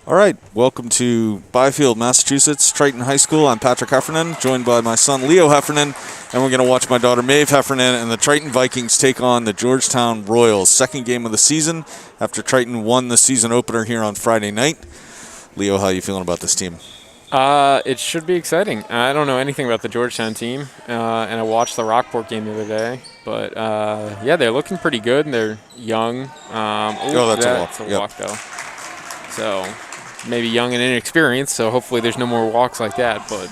All right, welcome to Byfield, Massachusetts, Triton High School. I'm Patrick Heffernan, joined by my son Leo Heffernan, and we're going to watch my daughter Maeve Heffernan and the Triton Vikings take on the Georgetown Royals. Second game of the season after Triton won the season opener here on Friday night. Leo, how are you feeling about this team? It should be exciting. I don't know anything about the Georgetown team, and I watched the Rockport game the other day. But, yeah, they're looking pretty good, and they're young. That's a walk. That's a walk, though. So maybe young and inexperienced, so hopefully there's no more walks like that. But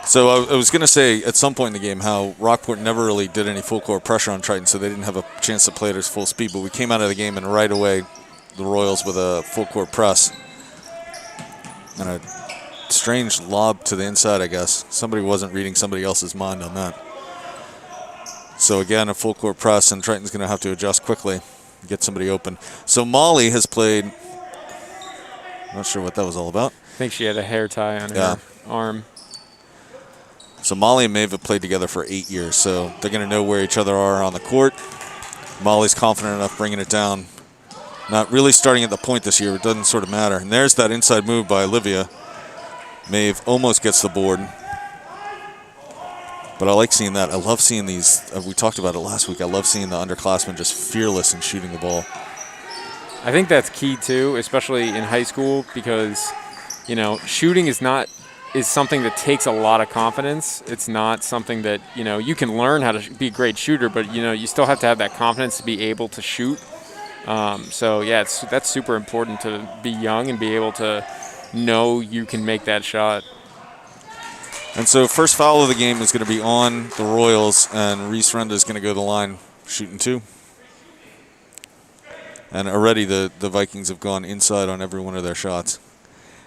So I was going to say at some point in the game how Rockport never really did any full-court pressure on Triton, so they didn't have a chance to play at its full speed. But we came out of the game, and right away the Royals with a full-court press. And a strange lob to the inside, I guess. Somebody wasn't reading somebody else's mind on that. So again, a full court press, and Triton's going to have to adjust quickly, get somebody open. So Molly has played. Not sure what that was all about. I think she had a hair tie on her arm. So Molly and Maeve have played together for 8 years, so they're going to know where each other are on the court. Molly's confident enough bringing it down. Not really starting at the point this year. It doesn't sort of matter. And there's that inside move by Olivia. Maeve almost gets the board. But I like seeing that. I love seeing these. We talked about it last week. I love seeing the underclassmen just fearless in shooting the ball. I think that's key, too, especially in high school, because, you know, shooting is something that takes a lot of confidence. It's not something that, you know, you can learn how to be a great shooter, but, you know, you still have to have that confidence to be able to shoot. So, yeah, that's super important to be young and be able to know you can make that shot. And so first foul of the game is going to be on the Royals, and Reese Renda is going to go to the line shooting 2. And already the Vikings have gone inside on every one of their shots.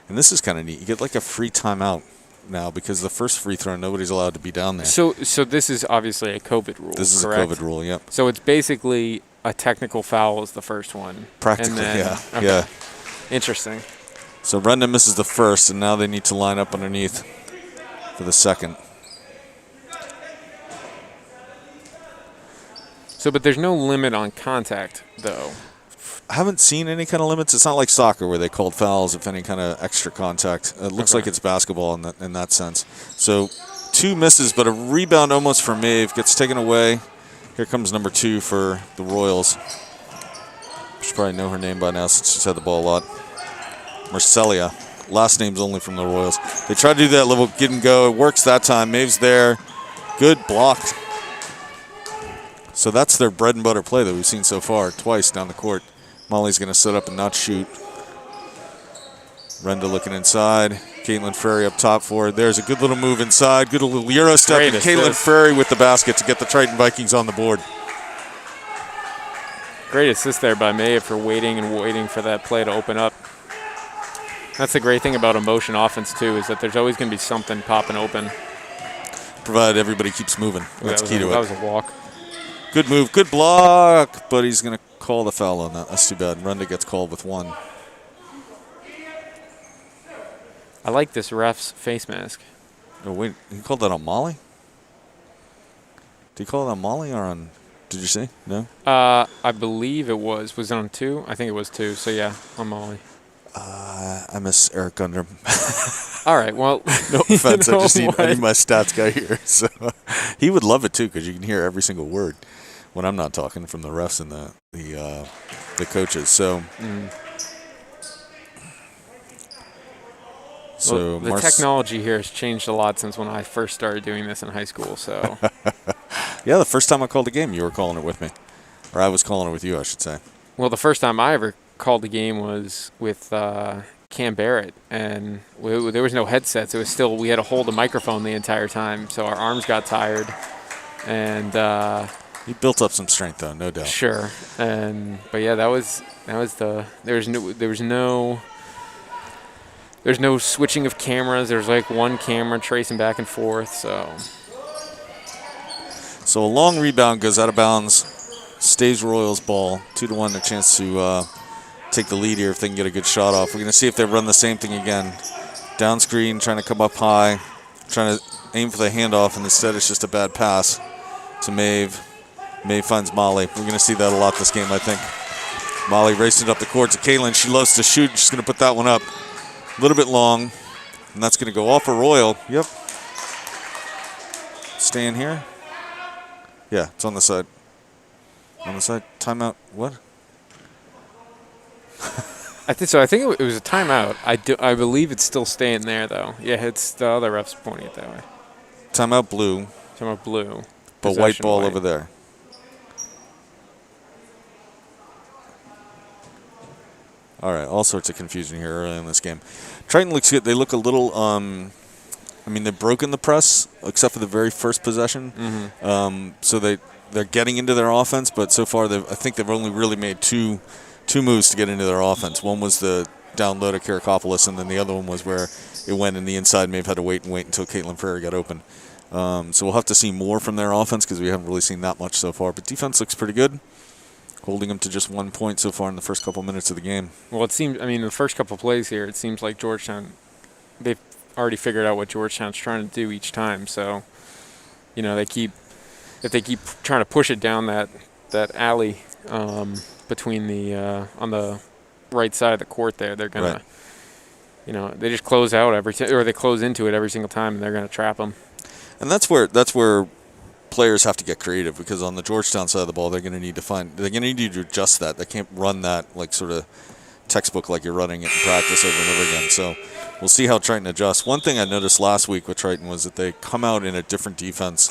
And this is kind of neat. You get like a free timeout now because the first free throw, nobody's allowed to be down there. So this is obviously a COVID rule, This is correct? a COVID rule, yep. So it's basically a technical foul is the first one. Practically, then, okay. yeah. Interesting. So Renda misses the first, and now they need to line up underneath for the second. So, but there's no limit on contact, though. I haven't seen any kind of limits. It's not like soccer where they called fouls if any kind of extra contact. It looks like it's basketball in that sense. So 2 misses, but a rebound almost for Maeve. Gets taken away. Here comes number 2 for the Royals. You should probably know her name by now since she's had the ball a lot. Marcelia. Last name's only from the Royals. They try to do that little get and go. It works that time. Maeve's there. Good block. So that's their bread and butter play that we've seen so far, twice down the court. Molly's going to sit up and not shoot. Renda looking inside. Caitlin Ferry up top for it. There's a good little move inside. Good little Euro step. And Caitlin Ferry with the basket to get the Triton Vikings on the board. Great assist there by Maeve for waiting for that play to open up. That's the great thing about a motion offense, too, is that there's always going to be something popping open. Provided everybody keeps moving. That's key to it. That was a walk. Good move. Good block. But he's going to call the foul on that. That's too bad. Renda gets called with 1. I like this ref's face mask. Oh, wait. He called that on Molly? Did he call it on Molly or on... Did you see? No? I believe it was. Was it on 2? I think it was 2. So, yeah, on Molly. I miss Eric Gundrum. All right, well. No offense, I just need my stats guy here. So he would love it, too, because you can hear every single word when I'm not talking from the refs and the coaches. So, the technology here has changed a lot since when I first started doing this in high school. So, yeah, the first time I called a game, you were calling it with me. Or I was calling it with you, I should say. Well, the first time I ever called the game was with Cam Barrett, and there was no headsets. It was still, we had to hold a microphone the entire time, so our arms got tired. And he built up some strength, though, no doubt. Sure. But yeah, that was there's no switching of cameras. There's like one camera tracing back and forth. So a long rebound goes out of bounds, stays Royals ball, 2-1, a chance to take the lead here if they can get a good shot off. We're going to see if they run the same thing again. Down screen, trying to come up high, trying to aim for the handoff, and instead it's just a bad pass to Maeve. Maeve finds Molly. We're going to see that a lot this game, I think. Molly racing up the court to Caitlin. She loves to shoot. She's going to put that one up. A little bit long, and that's going to go off a Royal. Yep. Staying here. Yeah, it's on the side. On the side. Timeout. What? I think it was a timeout. I believe it's still staying there, though. Yeah, it's the other ref's pointing it that way. Timeout blue. Timeout blue. But white ball over there. All right, all sorts of confusion here early in this game. Triton looks good. They look a little, they've broken the press, except for the very first possession. Mm-hmm. So they're getting into their offense, but so far I think they've only really made two moves to get into their offense. One was the down low to Kirakopoulos, and then the other one was where it went in the inside. May have had to wait until Caitlin Ferry got open. So we'll have to see more from their offense because we haven't really seen that much so far. But defense looks pretty good, holding them to just 1 point so far in the first couple minutes of the game. Well, it seems, the first couple plays here, it seems like Georgetown, they've already figured out what Georgetown's trying to do each time. So, if they keep trying to push it down that alley between on the right side of the court there, they're going to, they just close out or they close into it every single time, and they're going to trap them. And that's where players have to get creative, because on the Georgetown side of the ball, they're going to need to adjust that. They can't run that like sort of textbook like you're running it in practice over and over again. So we'll see how Triton adjusts. One thing I noticed last week with Triton was that they come out in a different defense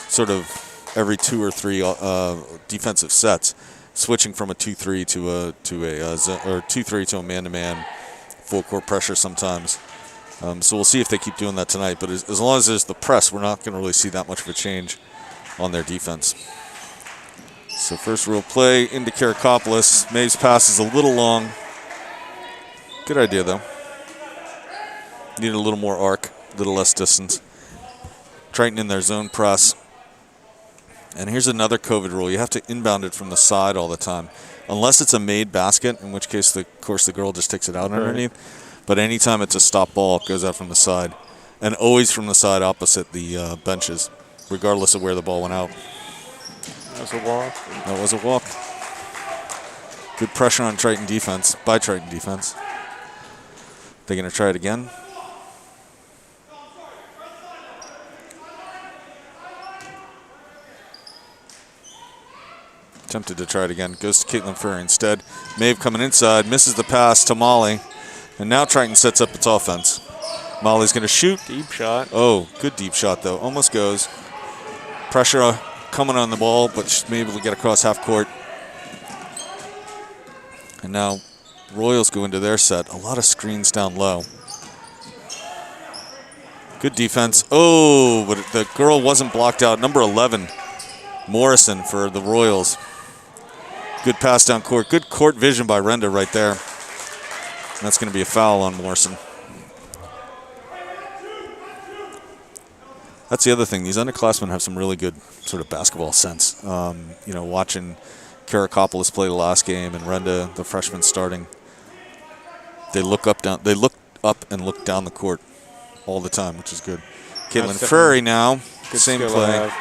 sort of every 2 or 3 defensive sets, switching from a 2-3 to a 2-3 to a man-to-man, full court pressure sometimes. So we'll see if they keep doing that tonight. But as long as there's the press, we're not going to really see that much of a change on their defense. So first real play into Kirakopoulos. Maeve's pass is a little long. Good idea, though. Need a little more arc, a little less distance. Triton in their zone press. And here's another COVID rule. You have to inbound it from the side all the time. Unless it's a made basket, in which case, of course, the girl just takes it out underneath. But anytime it's a stop ball, it goes out from the side. And always from the side opposite the benches, regardless of where the ball went out. That was a walk. That was a walk. Good pressure on Triton defense, by Triton defense. They're going to try it again. Tempted to try it again. Goes to Caitlin Ferry instead. Maeve coming inside, misses the pass to Molly. And now Triton sets up its offense. Molly's going to shoot. Deep shot. Oh, good deep shot, though. Almost goes. Pressure coming on the ball, but she's been able to get across half court. And now Royals go into their set. A lot of screens down low. Good defense. Oh, but the girl wasn't blocked out. Number 11, Morrison for the Royals. Good pass down court. Good court vision by Renda right there. And that's going to be a foul on Morrison. That's the other thing. These underclassmen have some really good sort of basketball sense. Watching Kirakopoulos play the last game and Renda, the freshman, starting. They look up and look down the court all the time, which is good. Caitlin Ferry now. Same play.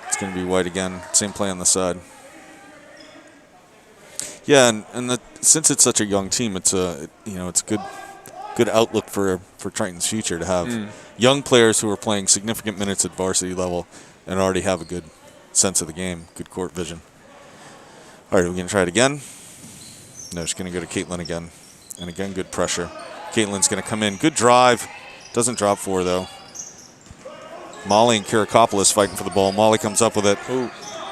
It's going to be White again. Same play on the side. Yeah, and since it's such a young team, it's a good outlook for Triton's future to have young players who are playing significant minutes at varsity level and already have a good sense of the game, good court vision. All right, are we going to try it again? No, she's going to go to Caitlin again. And again, good pressure. Caitlin's going to come in. Good drive. Doesn't drop for her, though. Molly and Kirakopoulos fighting for the ball. Molly comes up with it. Ooh.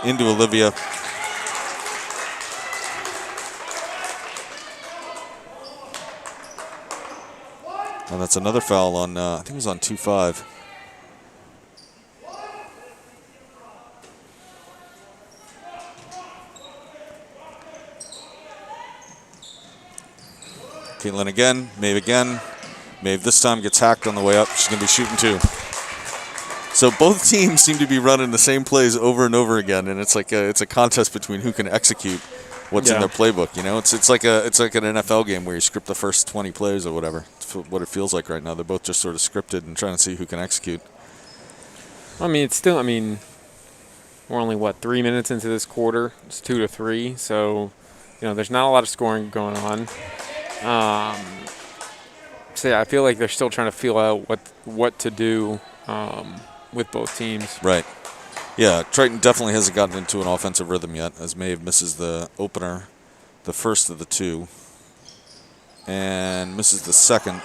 Into Olivia. And that's another foul on, I think it was on 2-5. Caitlin again, Maeve again. Maeve this time gets hacked on the way up. She's going to be shooting two. So both teams seem to be running the same plays over and over again, and it's like a contest between who can execute what's in their playbook. It's like an NFL game where you script the first 20 plays or whatever. It's what it feels like right now. They're both just sort of scripted and trying to see who can execute. We're only 3 minutes into this quarter. It's 2-3, so there's not a lot of scoring going on. So yeah, I feel like they're still trying to feel out what to do with both teams. Right. Yeah, Triton definitely hasn't gotten into an offensive rhythm yet, as Maeve misses the opener, the first of the two, and misses the second.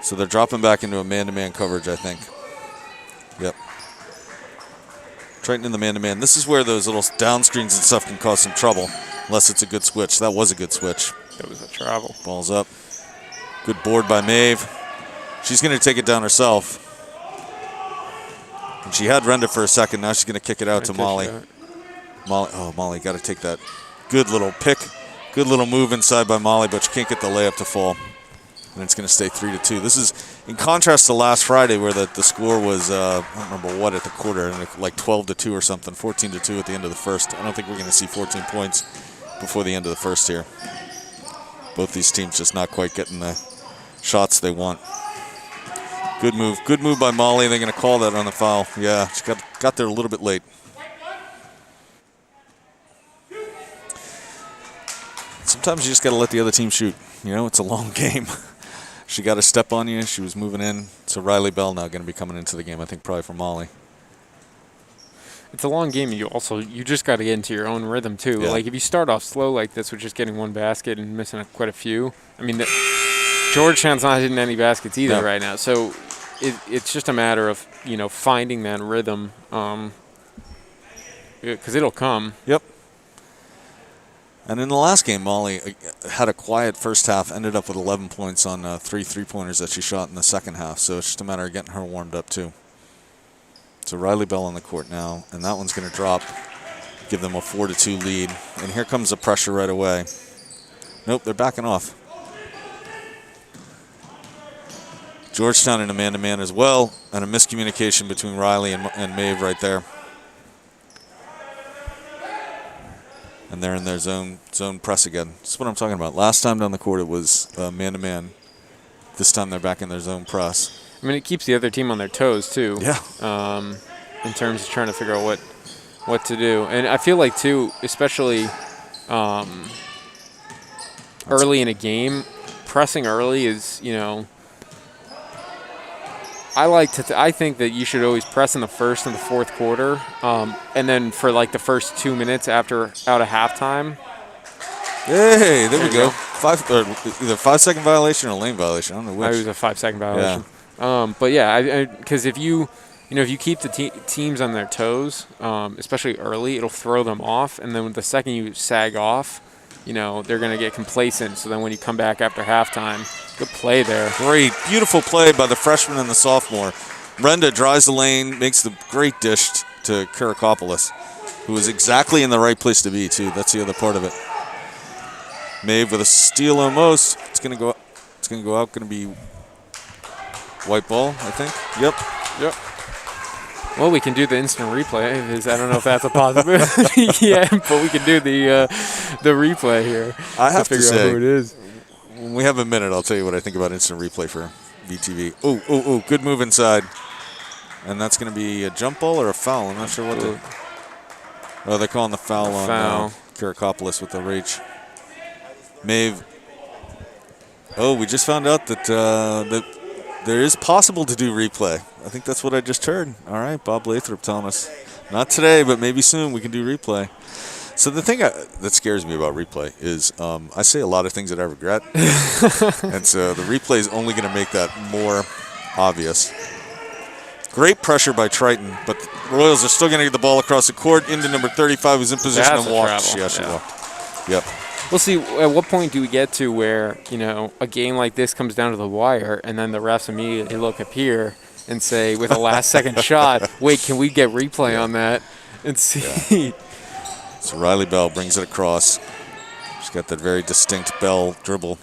So they're dropping back into a man-to-man coverage, I think. Yep. Triton in the man-to-man. This is where those little down screens and stuff can cause some trouble, unless it's a good switch. That was a good switch. That was a travel. Ball's up. Good board by Maeve. She's going to take it down herself. And she had Renda for a second. Now she's going to kick it out to Molly. Molly got to take that. Good little pick. Good little move inside by Molly, but she can't get the layup to fall. And it's going to stay 3-2. This is in contrast to last Friday, where the score was, I don't remember what at the quarter, like 12-2 or something, 14-2 at the end of the first. I don't think we're going to see 14 points before the end of the first here. Both these teams just not quite getting the shots they want. Good move by Molly. They're going to call that on the foul. Yeah, she got there a little bit late. Sometimes you just got to let the other team shoot. You know, it's a long game. She got a step on you. She was moving in. So Riley Bell now going to be coming into the game, I think, probably for Molly. It's a long game. You just got to get into your own rhythm too. Yeah. Like if you start off slow like this with just getting one basket and missing quite a few. I mean, Georgetown's not hitting any baskets either right now. So it's just a matter of finding that rhythm because it'll come. Yep. And in the last game, Molly had a quiet first half, ended up with 11 points on 3 3-pointers that she shot in the second half. So it's just a matter of getting her warmed up, too. So Riley Bell on the court now, and that one's going to drop, give them a 4-2 lead. And here comes the pressure right away. Nope, they're backing off. Georgetown in a man-to-man as well, and a miscommunication between Riley and Maeve right there. And they're in their zone press again. That's what I'm talking about. Last time down the court it was man-to-man. This time they're back in their zone press. I mean, it keeps the other team on their toes too. Yeah. In terms of trying to figure out what to do, and I feel like too, especially early in a game, pressing early is I think that you should always press in the first and the fourth quarter, and then for like the first 2 minutes out of halftime. Hey, there we go. Either 5-second violation or lane violation. I don't know which. It was a 5-second violation. Yeah. But yeah, because if you keep the teams on their toes, especially early, it'll throw them off, and then the second you sag off, they're going to get complacent. So then when you come back after halftime, good play there. Great, beautiful play by the freshman and the sophomore. Renda drives the lane, makes the great dish to Karakopoulos, who is exactly in the right place to be, too. That's the other part of it. Maeve with a steal almost. It's going to go out. Going to be white ball, I think. Yep. Well, we can do the instant replay. I don't know if that's a possibility yet, but we can do the replay here. I have to figure say, out who it is. When we have a minute, I'll tell you what I think about instant replay for VTV. Oh, good move inside. And that's going to be a jump ball or a foul. I'm not sure what they're calling the foul on Karakopoulos with the reach. Maeve. Oh, we just found out that there is possible to do replay. I think that's what I just heard. All right, Bob Lathrop telling us. Not today, but maybe soon we can do replay. So the thing that scares me about replay is I say a lot of things that I regret. And so the replay is only going to make that more obvious. Great pressure by Triton, but the Royals are still going to get the ball across the court into number 35, who's in position and walked. Yeah, she walked. Yep. We'll see at what point do we get to where, a game like this comes down to the wire and then the refs immediately look up here and say, with a last-second shot, wait, can we get replay on that and see? Yeah. So Riley Bell brings it across. She's got that very distinct Bell dribble.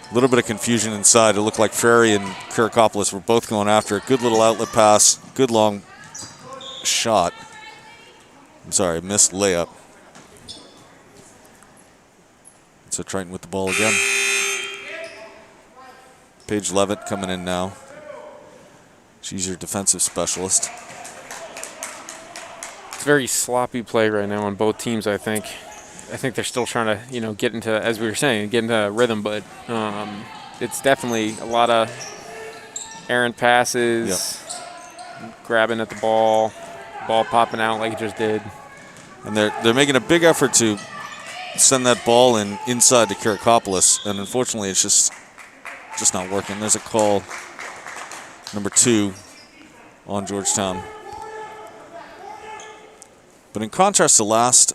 A little bit of confusion inside. It looked like Frary and Karakopoulos were both going after it. Good little outlet pass. Good long shot. Missed layup. So Triton with the ball again. Paige Levitt coming in now. She's your defensive specialist. It's very sloppy play right now on both teams, I think. I think they're still trying to, get into, as we were saying, get into rhythm. But it's definitely a lot of errant passes, grabbing at the ball popping out like it just did. And they're making a big effort to send that ball inside to Kirakopoulos, and unfortunately it's just not working. There's a call, number 2 on Georgetown. But in contrast to last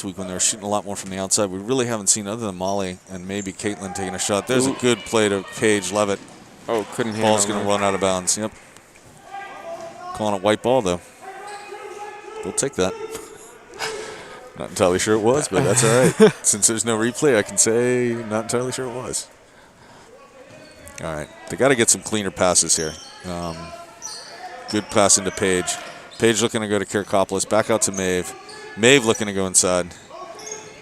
week when they were shooting a lot more from the outside, we really haven't seen, other than Molly and maybe Caitlin taking a shot. There's a good play to Paige Levitt. Oh, couldn't handle it. Ball's going to run out of bounds. Yep. Calling it white ball, though. We'll take that. Not entirely sure it was, but that's all right. Since there's no replay, I can say not entirely sure it was. All right. They got to get some cleaner passes here. Good pass into Paige. Paige looking to go to Kirakopoulos. Back out to Maeve. Maeve looking to go inside.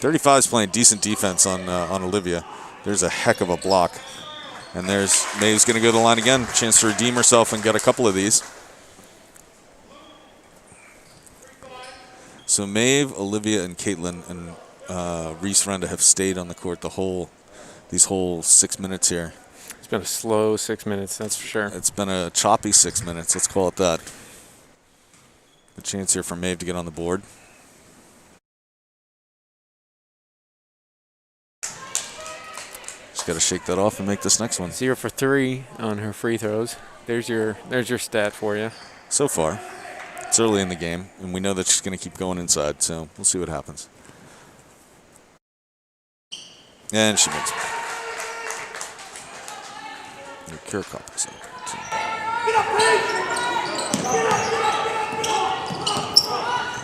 35 is playing decent defense on Olivia. There's a heck of a block. And there's Maeve's going to go to the line again. Chance to redeem herself and get a couple of these. So Maeve, Olivia, and Caitlin and Reese Renda have stayed on the court these whole 6 minutes here. It's been a slow 6 minutes, that's for sure. It's been a choppy 6 minutes, let's call it that. A chance here for Maeve to get on the board. Just got to shake that off and make this next one. 0 for 3 on her free throws. There's your stat for you. So far. It's early in the game, and we know that she's going to keep going inside, so we'll see what happens. And she makes it. Kirakopoulos.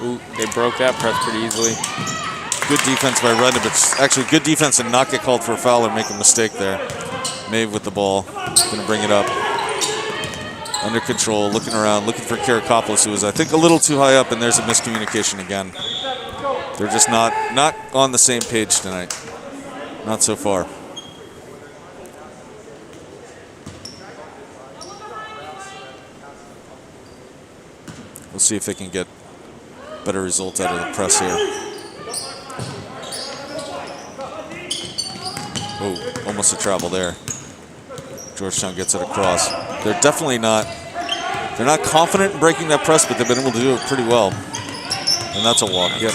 Ooh, they broke that press pretty easily. Good defense by Renda, but actually good defense and not get called for a foul or make a mistake there. Maeve with the ball, going to bring it up. Under control, looking around, looking for Kirakopoulos, who was, I think, a little too high up, and there's a miscommunication again. They're just not on the same page tonight. Not so far. We'll see if they can get better results out of the press here. Oh, almost a travel there. Georgetown gets it across. They're definitely not confident in breaking that press, but they've been able to do it pretty well. And that's a walk. Yep.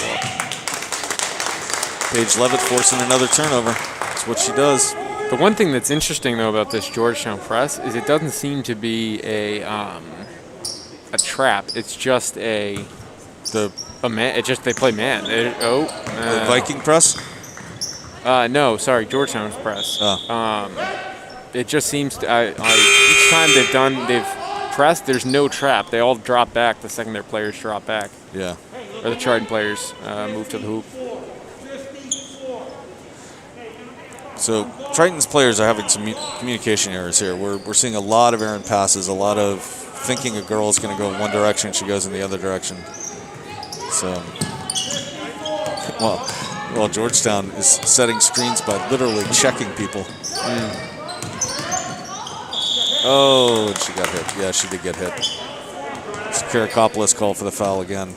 Paige Levitt forcing another turnover. That's what she does. The one thing that's interesting, though, about this Georgetown press is it doesn't seem to be a trap. It's just a man. It's just they play man. The Viking press? No, sorry, Georgetown's press. It just seems to each time they've pressed, there's no trap. They all drop back the second their players drop back. Yeah. Or the Triton players move to the hoop. So Triton's players are having some communication errors here. We're seeing a lot of errant passes, a lot of thinking a girl is going to go in one direction, she goes in the other direction. So, well, Georgetown is setting screens by literally checking people. Oh, she got hit. Yeah, she did get hit. It's Kirakopoulos called for the foul again.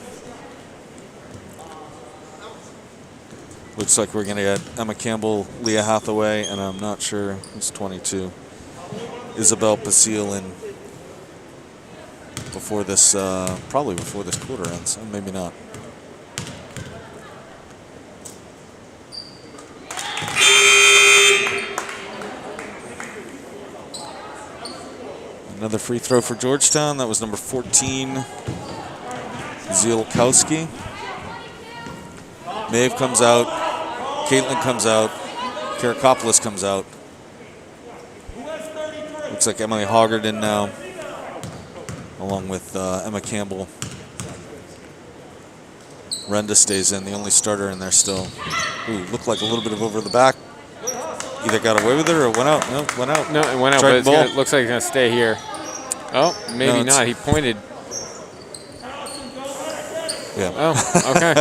Looks like we're going to get Emma Campbell, Leah Hathaway, and I'm not sure who's 22. Isabel Basile in before this, probably before this quarter ends. Maybe not. Another free throw for Georgetown. That was number 14, Zielkowski. Maeve comes out. Caitlin comes out. Kirakopoulos comes out. Looks like Emily Hoggard in now, along with Emma Campbell. Renda stays in, the only starter in there still. Ooh, looked like a little bit of over the back. Either got away with it or went out. No, went out. No, it went out, but it looks like it's going to stay here. Oh, maybe not. He pointed. Yeah. Oh, okay.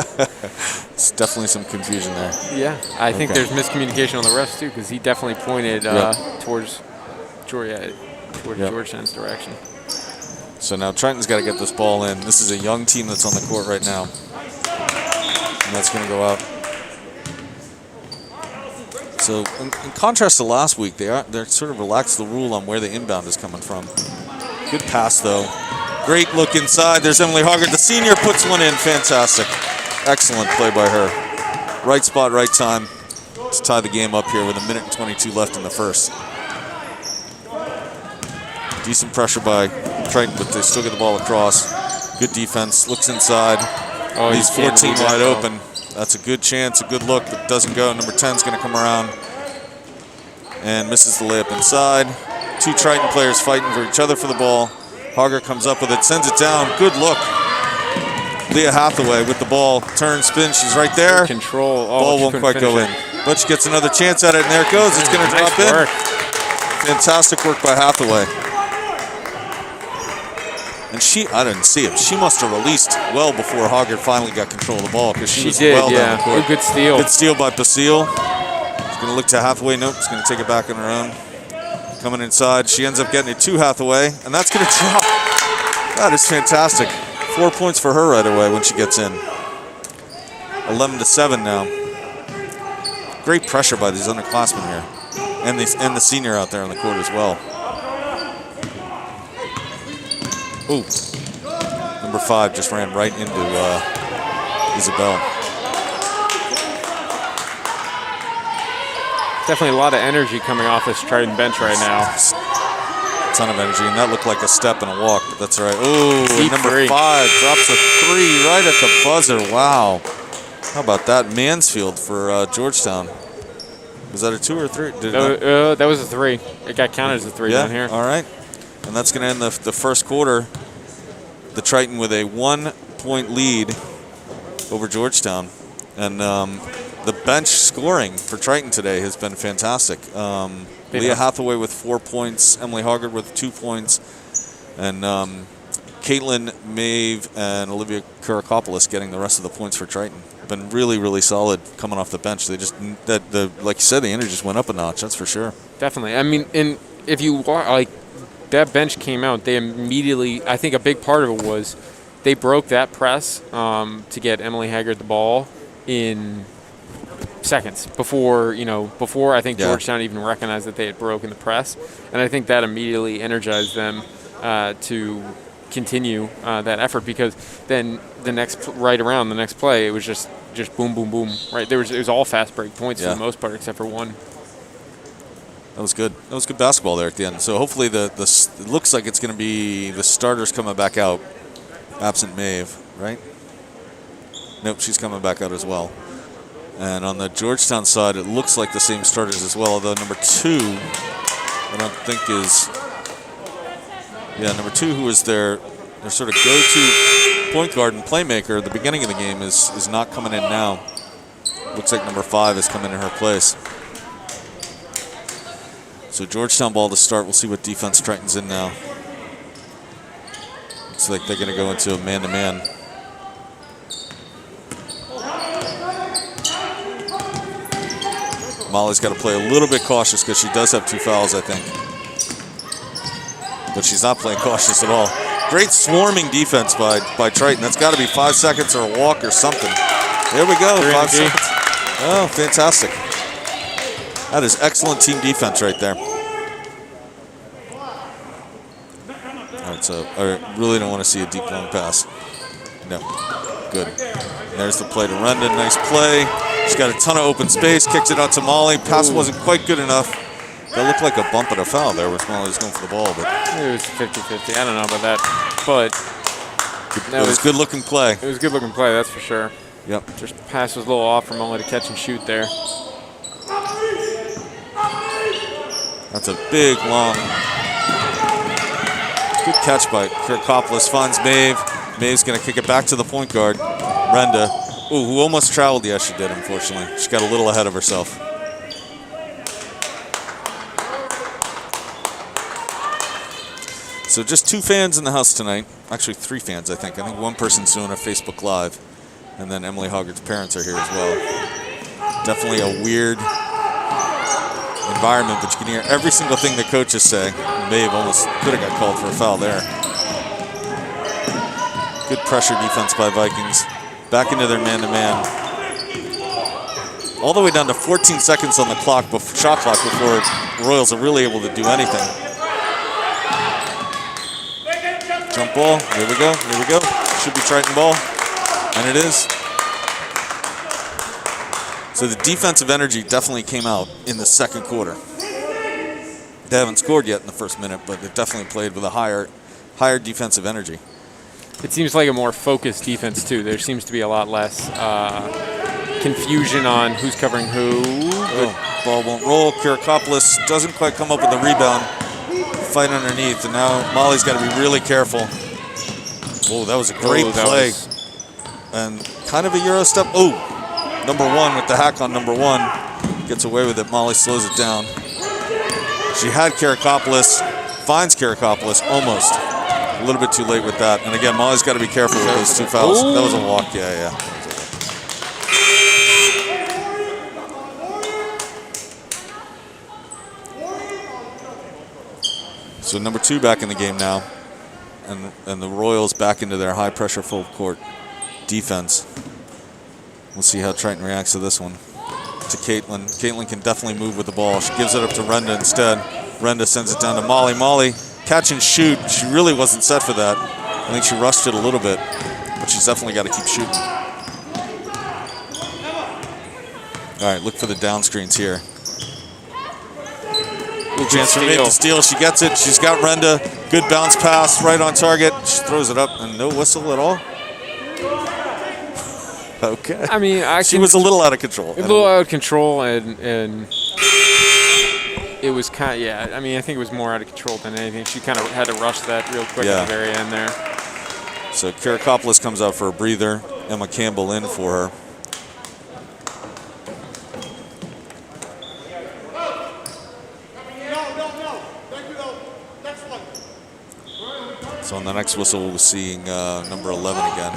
It's definitely some confusion there. Yeah, I think there's miscommunication on the refs too, because he definitely pointed towards Georgetown's direction. So now Triton's got to get this ball in. This is a young team that's on the court right now, and that's going to go out. So in contrast to last week, they're sort of relaxed the rule on where the inbound is coming from. Good pass, though. Great look inside. There's Emily Hoggard. The senior puts one in. Fantastic. Excellent play by her. Right spot, right time to tie the game up here with 1 minute and 22 left in the first. Decent pressure by Triton, but they still get the ball across. Good defense. Looks inside. Oh, he's 14 wide open. That's a good chance, a good look, but doesn't go. Number 10 is going to come around and misses the layup inside. 2 Triton players fighting for each other for the ball. Hoggard comes up with it, sends it down. Good look. Leah Hathaway with the ball. Turn, spin. She's right there. Good control. Ball won't quite go in. But she gets another chance at it, and there it goes. It's going to drop in. Fantastic work by Hathaway. And I didn't see it. She must have released well before Hoggard finally got control of the ball because she was did, well down the court. Good steal. Good steal by Basile. She's going to look to Hathaway. Nope, she's going to take it back on her own. Coming inside, she ends up getting it to Hathaway, and that's going to drop. That is fantastic. 4 points for her right away when she gets in. 11-7 now. Great pressure by these underclassmen here, and the senior out there on the court as well. Ooh, number 5 just ran right into Isabel. Definitely a lot of energy coming off this Triton bench right now. Ton of energy, and that looked like a step and a walk, but that's all right. Ooh, number 5 drops a 3 right at the buzzer. Wow. How about that? Mansfield for Georgetown. Was that a 2 or 3? That was a 3. It got counted as a 3 down here. All right. And that's going to end the first quarter. The Triton with a 1-point lead over Georgetown. And the bench scoring for Triton today has been fantastic. Leah Hathaway with 4 points, Emily Hoggard with 2 points, and Caitlin, Maeve, and Olivia Kurakopoulos getting the rest of the points for Triton. Been really, really solid coming off the bench. They just like you said, the energy just went up a notch. That's for sure. Definitely. I mean, and if you like that bench came out, they immediately. I think a big part of it was they broke that press to get Emily Haggard the ball in seconds before I think Georgetown even recognized that they had broken the press, and I think that immediately energized them to continue that effort, because then the next play it was just boom boom boom right. It was all fast break points for the most part except for one. That was good. That was good basketball there at the end. So hopefully it looks like it's going to be the starters coming back out, absent Maeve, right? Nope, she's coming back out as well. And on the Georgetown side, it looks like the same starters as well, although number 2, I don't think is... Yeah, number 2, who is their sort of go-to point guard and playmaker at the beginning of the game, is not coming in now. Looks like number 5 is coming in her place. So Georgetown ball to start. We'll see what defense Triton's in now. Looks like they're going to go into a man-to-man. Molly's got to play a little bit cautious because she does have 2 fouls, I think. But she's not playing cautious at all. Great swarming defense by Triton. That's got to be 5 seconds or a walk or something. There we go, 5 seconds. Oh, fantastic. That is excellent team defense right there. All right, so I really don't want to see a deep long pass. No, good. And there's the play to Renda, nice play. She's got a ton of open space, kicks it out to Molly. Pass wasn't quite good enough. That looked like a bump and a foul there where Molly was going for the ball. But it was 50-50. I don't know about that. But it was a good-looking play. It was a good-looking play, that's for sure. Yep. Just the pass was a little off for Molly to catch and shoot there. That's a big, long, good catch by Kurakopoulos. Finds Maeve. Maeve's going to kick it back to the point guard, Renda. Ooh, who almost traveled. Yeah, she did, unfortunately. She got a little ahead of herself. So just 2 fans in the house tonight. Actually, 3 fans, I think. I think one person's doing a Facebook Live. And then Emily Hoggard's parents are here as well. Definitely a weird environment, but you can hear every single thing the coaches say. Maeve almost could have got called for a foul there. Good pressure defense by Vikings. Back into their man-to-man. all the way down to 14 seconds on the clock, shot clock, before the Royals are really able to do anything. Jump ball. Here we go. Here we go. Should be Triton ball. And it is. So the defensive energy definitely came out in the second quarter. They haven't scored yet in the first minute, but it definitely played with a higher defensive energy. It seems like a more focused defense, too. There seems to be a lot less confusion on who's covering who. Oh, ball won't roll. Kirakopoulos doesn't quite come up with the rebound. Fight underneath, and now Molly's got to be really careful. Oh, that was a great play. And kind of a Euro step. Oh, number one with the hack on number one. Gets away with it. Molly slows it down. She had Kirakopoulos, finds Kirakopoulos almost. A little bit too late with that. And again, Molly's got to be careful with those two fouls. That was a walk, yeah. So number two back in the game now. And the Royals back into their high-pressure full-court defense. We'll see how Triton reacts to this one. To Caitlin. Caitlin can definitely move with the ball. She gives it up to Renda instead. Renda sends it down to Molly. Molly, catch and shoot. She really wasn't set for that. I think she rushed it a little bit, but she's definitely got to keep shooting. All right, look for the down screens here. Chance for Nate to steal. She gets it. She's got Renda. Good bounce pass right on target. She throws it up and no whistle at all. Okay. I mean, she was a little out of control. A little out of control, and it was kind of, yeah. I mean, I think it was more out of control than anything. She kind of had to rush that real quick at the very end there. So Kirakopoulos comes out for a breather. Emma Campbell in for her. So on the next whistle, we'll be seeing number 11 again.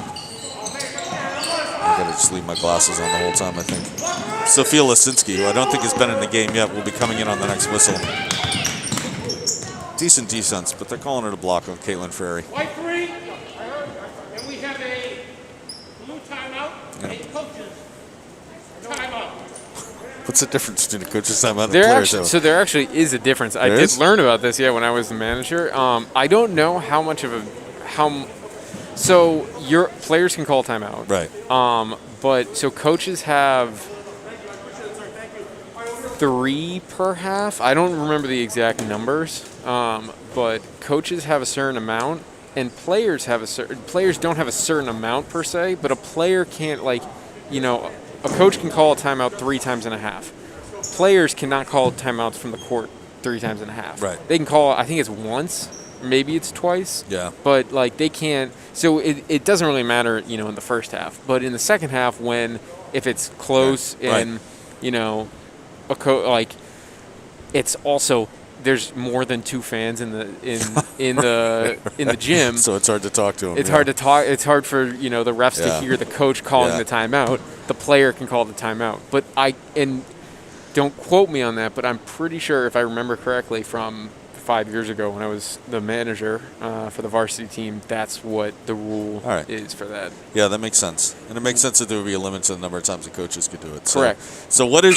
I gotta just leave my glasses on the whole time, I think. Sophia Lasinski, who I don't think has been in the game yet, will be coming in on the next whistle. Decent defense, but they're calling it a block on Caitlin Ferry. White three, and we have a blue timeout, and a coach's timeout. What's the difference between a coach's timeout and a player's timeout? So there actually is a difference. I did learn about this, when I was the manager. I don't know how much of a so your players can call timeout, right? But so coaches have 3 per half. I don't remember the exact numbers, but coaches have a certain amount, and players have players don't have a certain amount per se. But a player can't a coach can call a timeout 3 times and a half. Players cannot call timeouts from the court 3 times and a half. Right. They can call, I think it's once, maybe it's twice. Yeah. But they can't. So it doesn't really matter, in the first half. But in the second half, if it's close and it's also there's more than 2 fans in the gym. So it's hard to talk to them. It's hard to talk. It's hard for the refs to hear the coach calling the timeout. The player can call the timeout. But don't quote me on that, but I'm pretty sure, if I remember correctly, from 5 years ago when I was the manager for the varsity team, that's what the rule is for that. Yeah, that makes sense, and it makes sense that there would be a limit to the number of times the coaches could do it. So, correct. So what are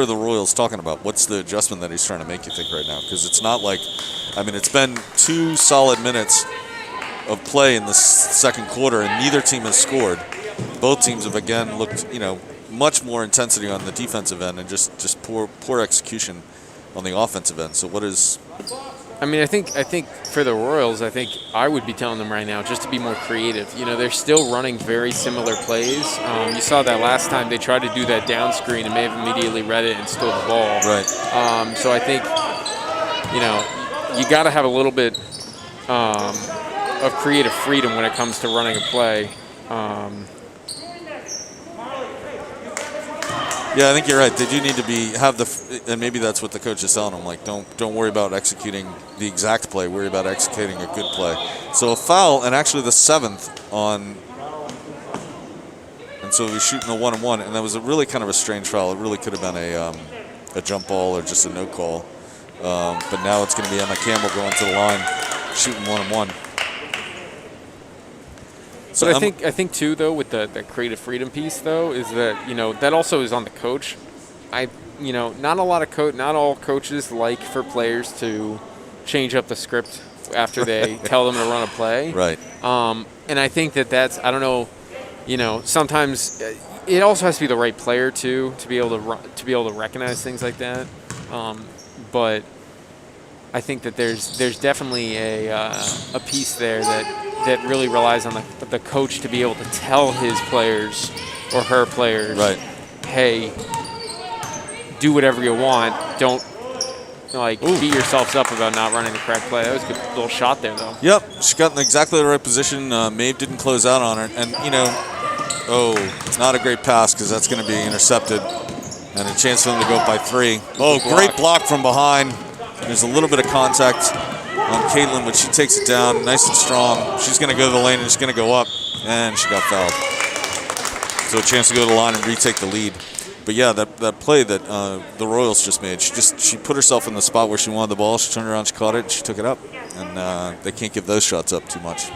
the Royals talking about? What's the adjustment that he's trying to make, you think, right now? Because it's not like, it's been 2 solid minutes of play in the second quarter, and neither team has scored. Both teams have again looked, much more intensity on the defensive end and just poor execution on the offensive end. So what is? I think for the Royals, I would be telling them right now just to be more creative. They're still running very similar plays. You saw that last time they tried to do that down screen and may have immediately read it and stole the ball. Right. So I think, you got to have a little bit of creative freedom when it comes to running a play. Yeah, I think you're right. They do need to and maybe that's what the coach is telling them. Like, don't worry about executing the exact play. Worry about executing a good play. So a foul, and actually the 7th on, and so he's shooting a 1-on-1, and that was a really kind of a strange foul. It really could have been a jump ball or just a no call. But now it's going to be Emma Campbell going to the line, shooting 1-on-1. So But I think too, though, with the creative freedom piece, though, is that that also is on the coach. Not all coaches like for players to change up the script after they tell them to run a play. Right. And I think that's, I don't know, sometimes it also has to be the right player too to be able to recognize things like that. But I think that there's definitely a piece there that really relies on the coach to be able to tell his players or her players, right, hey, do whatever you want. Don't beat yourselves up about not running the correct play. That was a good little shot there, though. Yep, she got in exactly the right position. Maeve didn't close out on her, and not a great pass because that's going to be intercepted, and a chance for them to go up by 3. Oh, great block from behind. There's a little bit of contact on Caitlin, but she takes it down nice and strong. She's going to go to the lane and it's going to go up, and she got fouled. So a chance to go to the line and retake the lead. But yeah, that play that the Royals just made, she put herself in the spot where she wanted the ball. She turned around, she caught it, and she took it up. And they can't give those shots up too much.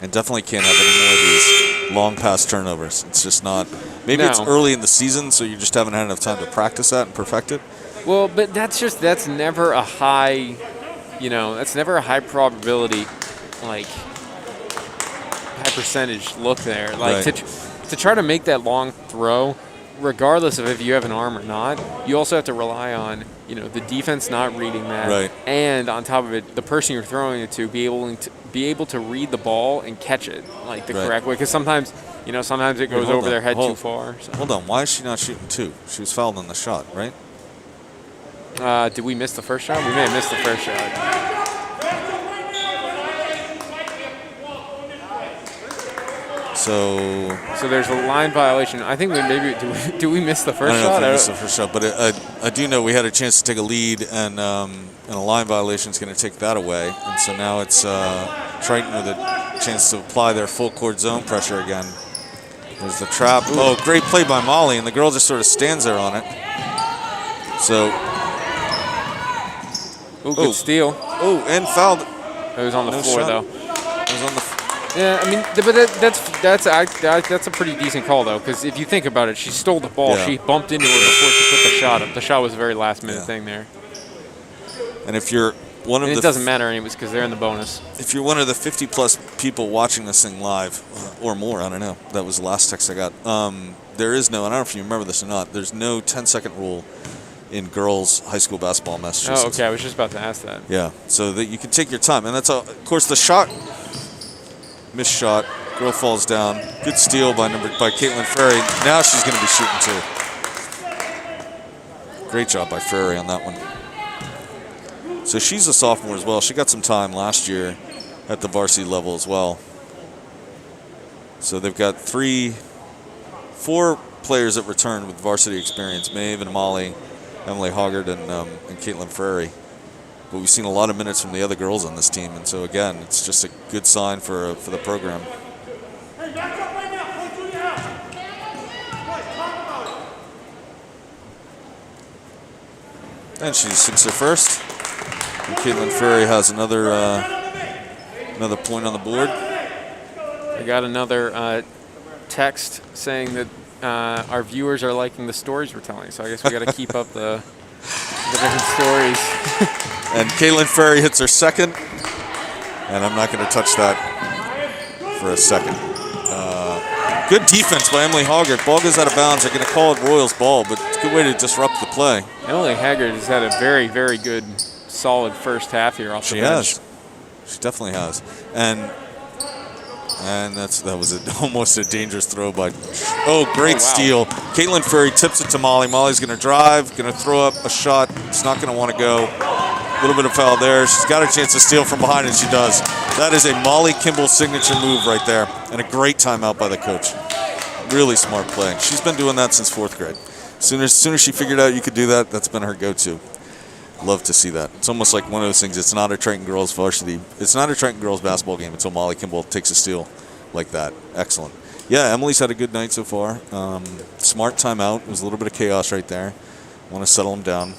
And definitely can't have any more of these long pass turnovers. It's just not. Maybe it's early in the season, so you just haven't had enough time to practice that and perfect it. Well, but that's never a high, that's never a high probability, high percentage look there. Like right. to try to make that long throw, regardless of if you have an arm or not, you also have to rely on, the defense not reading that, right. And on top of it, the person you're throwing it to be able to read the ball and catch it the correct way. Because sometimes it goes over their head too far. So. Hold on, why is she not shooting 2? She was fouled on the shot, right? Did we miss the first shot? We may have missed the first shot. So there's a line violation. I think do we miss the first shot? I don't know if we missed the first shot, but I do know we had a chance to take a lead, and a line violation is going to take that away. And so now it's Triton with a chance to apply their full court zone pressure again. There's the trap. Ooh. Oh, great play by Molly, and the girl just sort of stands there on it. So. Good steal. Oh, and fouled. It was on the floor, though. It was on the Yeah, I mean, but that's a pretty decent call, though, because if you think about it, she stole the ball. Yeah. She bumped into her before she put the shot up. The shot was a very last-minute thing there. And if you're one of it doesn't matter anyways because they're in the bonus. If you're one of the 50-plus people watching this thing live, or more, I don't know. That was the last text I got. There is no, I don't know if you remember this or not, there's no 10-second rule in girls' high school basketball in Massachusetts. Oh, okay. I was just about to ask that. Yeah, so that you can take your time. And that's, of course, the shot, missed shot, girl falls down. Good steal by Caitlin Ferry. Now she's going to be shooting, too. Great job by Ferry on that one. So she's a sophomore as well. She got some time last year at the varsity level as well. So they've got 4 players that returned with varsity experience: Maeve and Molly, Emily Hoggard, and Caitlin Ferry. But we've seen a lot of minutes from the other girls on this team, and so again, it's just a good sign for the program. And she sinks her first. And Caitlin Ferry has another point on the board. I got another text saying that our viewers are liking the stories we're telling, so I guess we got to keep up the different stories. And Caitlin Ferry hits her second, and I'm not going to touch that for a second. Good defense by Emily Hoggard. Ball goes out of bounds. They're going to call it Royals ball, but it's a good way to disrupt the play. Emily Hoggard has had a very, very good, solid first half here off the bench. She has. She definitely has. And that was almost a dangerous throw by. Oh, great steal! Caitlin Ferry tips it to Molly. Molly's going to drive, going to throw up a shot. It's not going to want to go. A little bit of foul there. She's got a chance to steal from behind, and she does. That is a Molly Kimball signature move right there, and a great timeout by the coach. Really smart play. She's been doing that since 4th grade. As soon as she figured out you could do that, that's been her go-to. Love to see that. It's almost like one of those things. It's not a Triton girls varsity. It's not a Triton girls basketball game until Molly Kimball takes a steal like that. Excellent. Yeah, Emily's had a good night so far. Smart timeout. It was a little bit of chaos right there. Want to settle him down.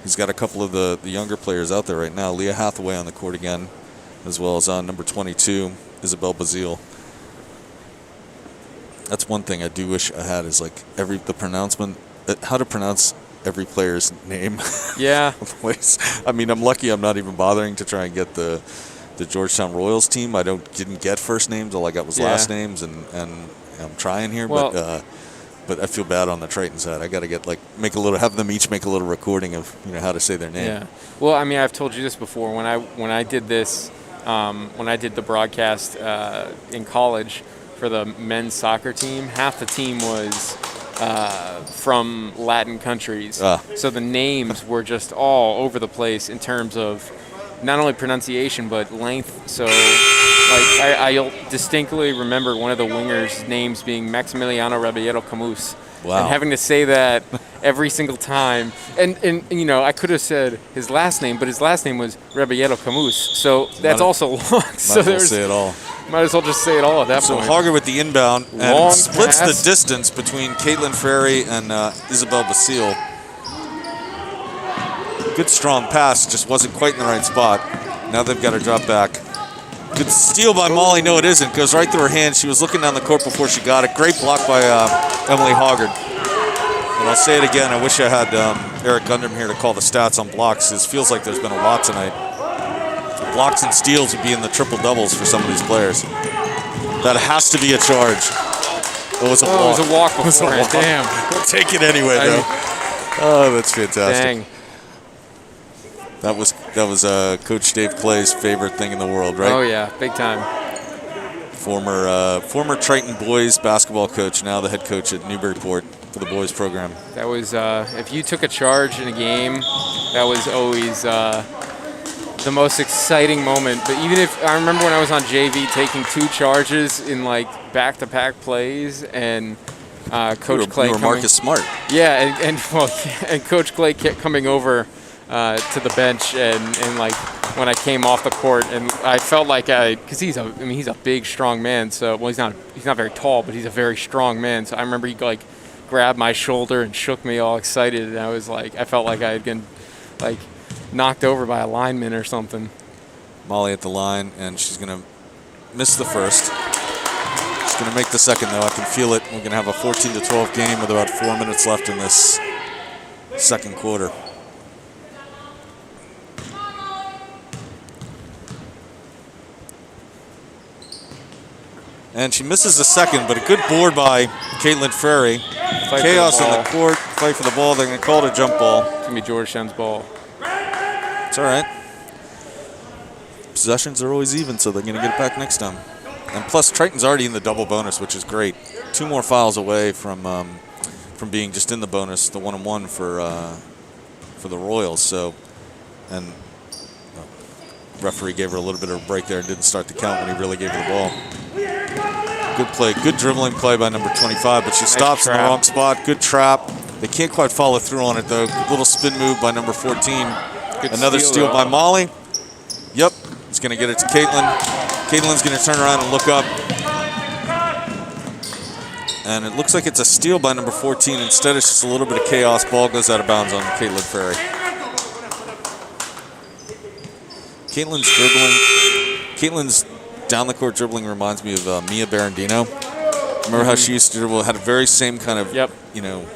He's got a couple of the younger players out there right now. Leah Hathaway on the court again, as well as on number 22, Isabel Bazile. That's one thing I do wish I had is like the pronouncement, how to pronounce every player's name. Yeah. I mean, I'm lucky I'm not even bothering to try and get the Georgetown Royals team. I didn't get first names. All I got was last names, and I'm trying here, well, but I feel bad on the Triton side. I got to have them each make a little recording of how to say their name. Yeah. Well, I mean, I've told you this before. When I did this, when I did the broadcast in college for the men's soccer team, half the team was from Latin countries. So the names were just all over the place in terms of not only pronunciation but length. So I distinctly remember one of the wingers' names being Maximiliano Rebellero Camus. Wow. And having to say that every single time. And I could have said his last name, but his last name was Rebellero Camus. So that's also long. So might as well say it all. Might as well just say it all at that point. So Hager with the inbound Long and splits pass. the distance between Caitlin Frary and Isabel Basile. Good strong pass, just wasn't quite in the right spot. Now they've got to drop back. Good steal by Molly. No, it isn't. Goes right through her hand. She was looking down the court before she got it. Great block by Emily Haggard. And I'll say it again. I wish I had Eric Gundam here to call the stats on blocks. It feels like there's been a lot tonight. Blocks and steals would be in the triple doubles for some of these players. That has to be a charge. It was a walk. It was a walk beforehand. Damn. We'll take it anyway, though. Oh, that's fantastic. Dang. That was Coach Dave Clay's favorite thing in the world, right? Oh yeah, big time. Former Triton boys basketball coach, now the head coach at Newburyport for the boys program. That was if you took a charge in a game, that was always the most exciting moment. But even if I remember when I was on JV taking 2 charges in like back-to-back plays, and Coach Clay you were Marcus Smart. Yeah, and Coach Clay kept coming over to the bench, and like when I came off the court, and I felt like because he's a big, strong man. So well, he's not very tall, but he's a very strong man. So I remember he like grabbed my shoulder and shook me all excited, and I felt like I had been like knocked over by a lineman or something. Molly at the line, and she's gonna miss the first. She's gonna make the second though. I can feel it. We're gonna have a 14-12 game with about 4 minutes left in this second quarter. And she misses the second, but a good board by Caitlin Frary. Chaos in the court, fight for the ball. They're going to call it a jump ball. It's going to be Georgetown's ball. It's all right. Possessions are always even, so they're going to get it back next time. And plus, Triton's already in the double bonus, which is great. 2 more fouls away from being just in the bonus, the 1-on-1 for the Royals. So, and referee gave her a little bit of a break there and didn't start the count when he really gave her the ball. Good play, good dribbling play by number 25, but she stops in the wrong spot. Good trap. They can't quite follow through on it, though. Good little spin move by number 14. Another steal by Molly. Yep, it's going to get it to Caitlin. Caitlin's going to turn around and look up. And it looks like it's a steal by number 14. Instead, it's just a little bit of chaos. Ball goes out of bounds on Caitlin Frary. Caitlin's dribbling. Caitlin's down the court dribbling reminds me of Mia Barandino. Remember how she used to dribble? Had a very same kind of,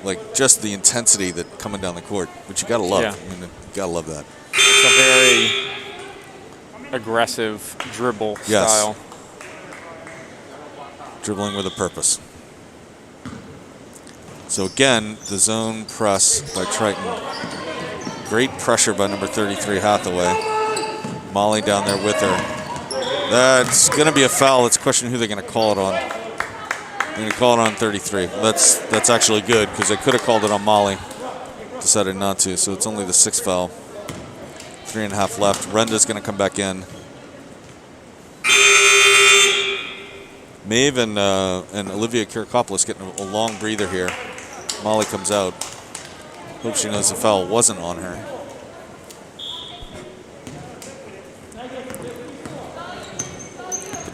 like just the intensity that coming down the court, which you gotta love. Yeah. I mean, you gotta love that. It's a very aggressive dribble style. Dribbling with a purpose. So again, the zone press by Triton. Great pressure by number 33, Hathaway. Molly down there with her. That's going to be a foul. It's a question who they're going to call it on. They're going to call it on 33. That's actually good because they could have called it on Molly. Decided not to, so it's only the 6th foul. 3.5 left. Renda's going to come back in. Maeve and Olivia Kirikopoulos getting a long breather here. Molly comes out. Hope she knows the foul wasn't on her.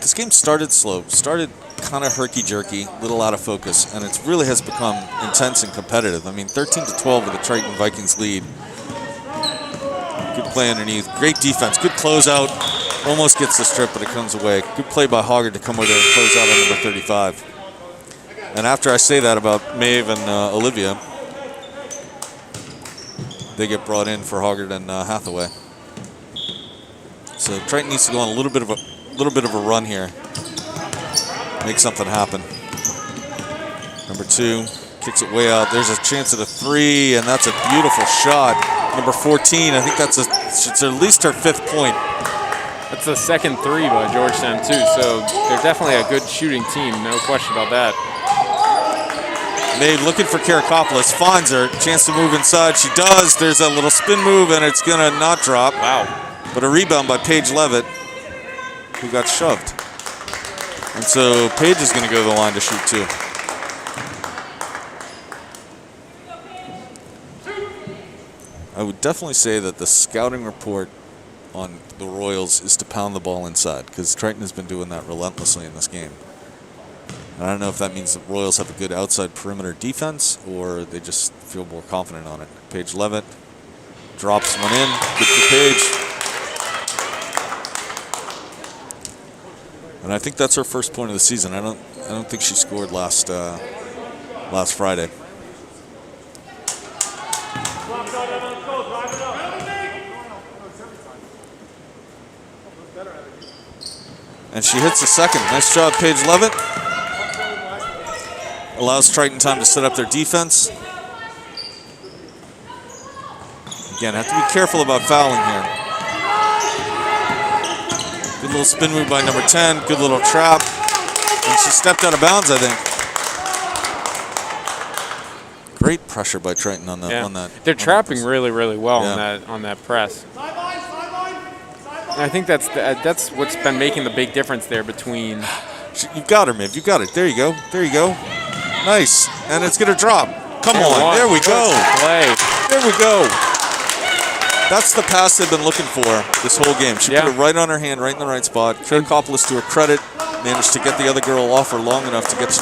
This game started slow, started kind of herky-jerky, a little out of focus, and it really has become intense and competitive. I mean, 13-12 with the Triton Vikings lead. Good play underneath, great defense, good closeout. Almost gets the strip, but it comes away. Good play by Hoggard to come over there and close out on number 35. And after I say that about Maeve and Olivia, they get brought in for Hoggard and Hathaway. So Triton needs to go on a little bit of a run here. Make something happen. Number 2 kicks it way out. There's a chance at a 3, and that's a beautiful shot. Number 14, I think it's at least her 5th point. That's the second 3 by Georgetown too, so they're definitely a good shooting team, no question about that. Maeve looking for Karakopoulos, finds her, chance to move inside. She does. There's a little spin move, and it's gonna not drop. Wow. But a rebound by Paige Levitt, who got shoved. And so Paige is gonna go to the line to shoot too. I would definitely say that the scouting report on the Royals is to pound the ball inside, because Triton has been doing that relentlessly in this game. And I don't know if that means the Royals have a good outside perimeter defense or they just feel more confident on it. Paige Levitt drops one in. Good for Paige. And I think that's her first point of the season. I don't think she scored last Friday. And she hits the second. Nice job, Paige Levitt. Allows Triton time to set up their defense. Again, have to be careful about fouling here. Good little spin move by number 10. Good little trap. And she stepped out of bounds, I think. Great pressure by Triton on that. They're trapping really, really well Yeah. on that press. And I think that's what's been making the big difference there between. You've got her, Miv. You got it. There you go. There you go. Nice. And it's going to drop. Come on. There we go. Play. There we go. That's the pass they've been looking for this whole game. She put it right on her hand, right in the right spot. Karakopoulos, to her credit, managed to get the other girl off her long enough to catch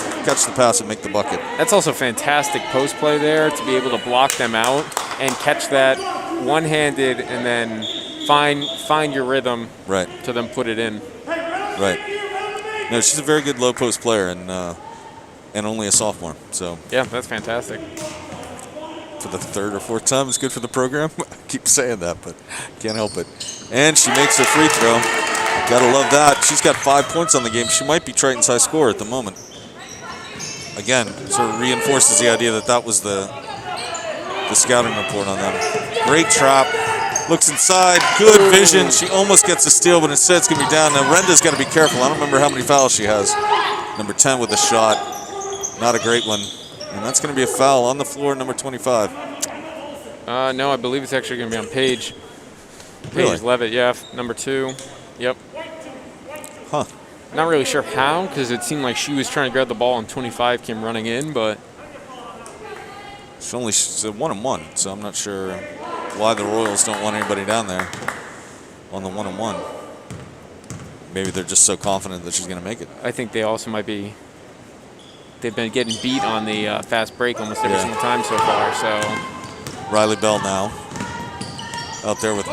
the pass and make the bucket. That's also fantastic post play there, to be able to block them out and catch that one-handed and then find your rhythm to then put it in. Right. No, she's a very good low post player and only a sophomore. So yeah, that's fantastic. For the 3rd or 4th time, it's good for the program. I keep saying that, but can't help it. And she makes her free throw. Gotta love that. She's got 5 points on the game. She might be Triton's high scorer at the moment. Again, sort of reinforces the idea that was the scouting report on them. Great trap. Looks inside. Good vision. She almost gets a steal, but instead it's going to be down. Now, Renda's got to be careful. I don't remember how many fouls she has. Number 10 with a shot. Not a great one. And that's going to be a foul on the floor, number 25. No, I believe it's actually going to be on Paige. Really? Levitt, yeah, number 2. Yep. Huh. Not really sure how, because it seemed like she was trying to grab the ball and 25 came running in, but. It's a 1-on-1, so I'm not sure why the Royals don't want anybody down there on the 1-on-1. Maybe they're just so confident that she's going to make it. I think they also might be. They've been getting beat on the fast break almost every single time so far. So Riley Bell now out there with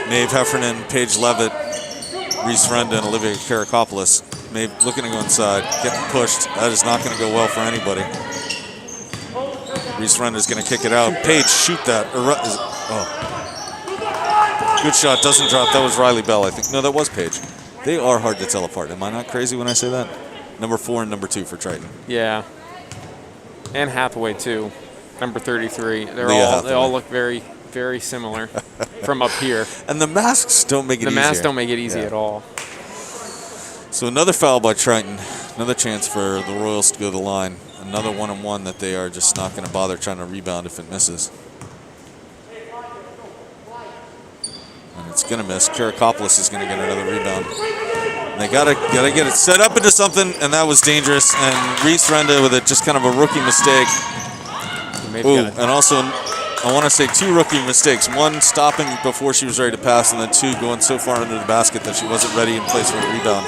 Maeve Heffernan, Paige Levitt, Reese Renda, and Olivia Karakopoulos. Maeve looking to go inside, getting pushed. That is not going to go well for anybody. Reese Renda is going to kick it out. Paige, shoot that. Good shot, doesn't drop. That was Riley Bell, I think. No, that was Paige. They are hard to tell apart. Am I not crazy when I say that? Number 4 and number 2 for Triton. Yeah. And Hathaway, too. Number 33. They all look very, very similar from up here. And the masks don't make it easy. The masks don't make it easy at all. So another foul by Triton. Another chance for the Royals to go to the line. Another 1-on-1 that they are just not going to bother trying to rebound if it misses. And it's going to miss. Karakopoulos is going to get another rebound. And they gotta get it set up into something, and that was dangerous. And Reese Renda with it, just kind of a rookie mistake. Ooh, and also, I want to say 2 rookie mistakes. 1, stopping before she was ready to pass, and then 2, going so far under the basket that she wasn't ready in place for a rebound.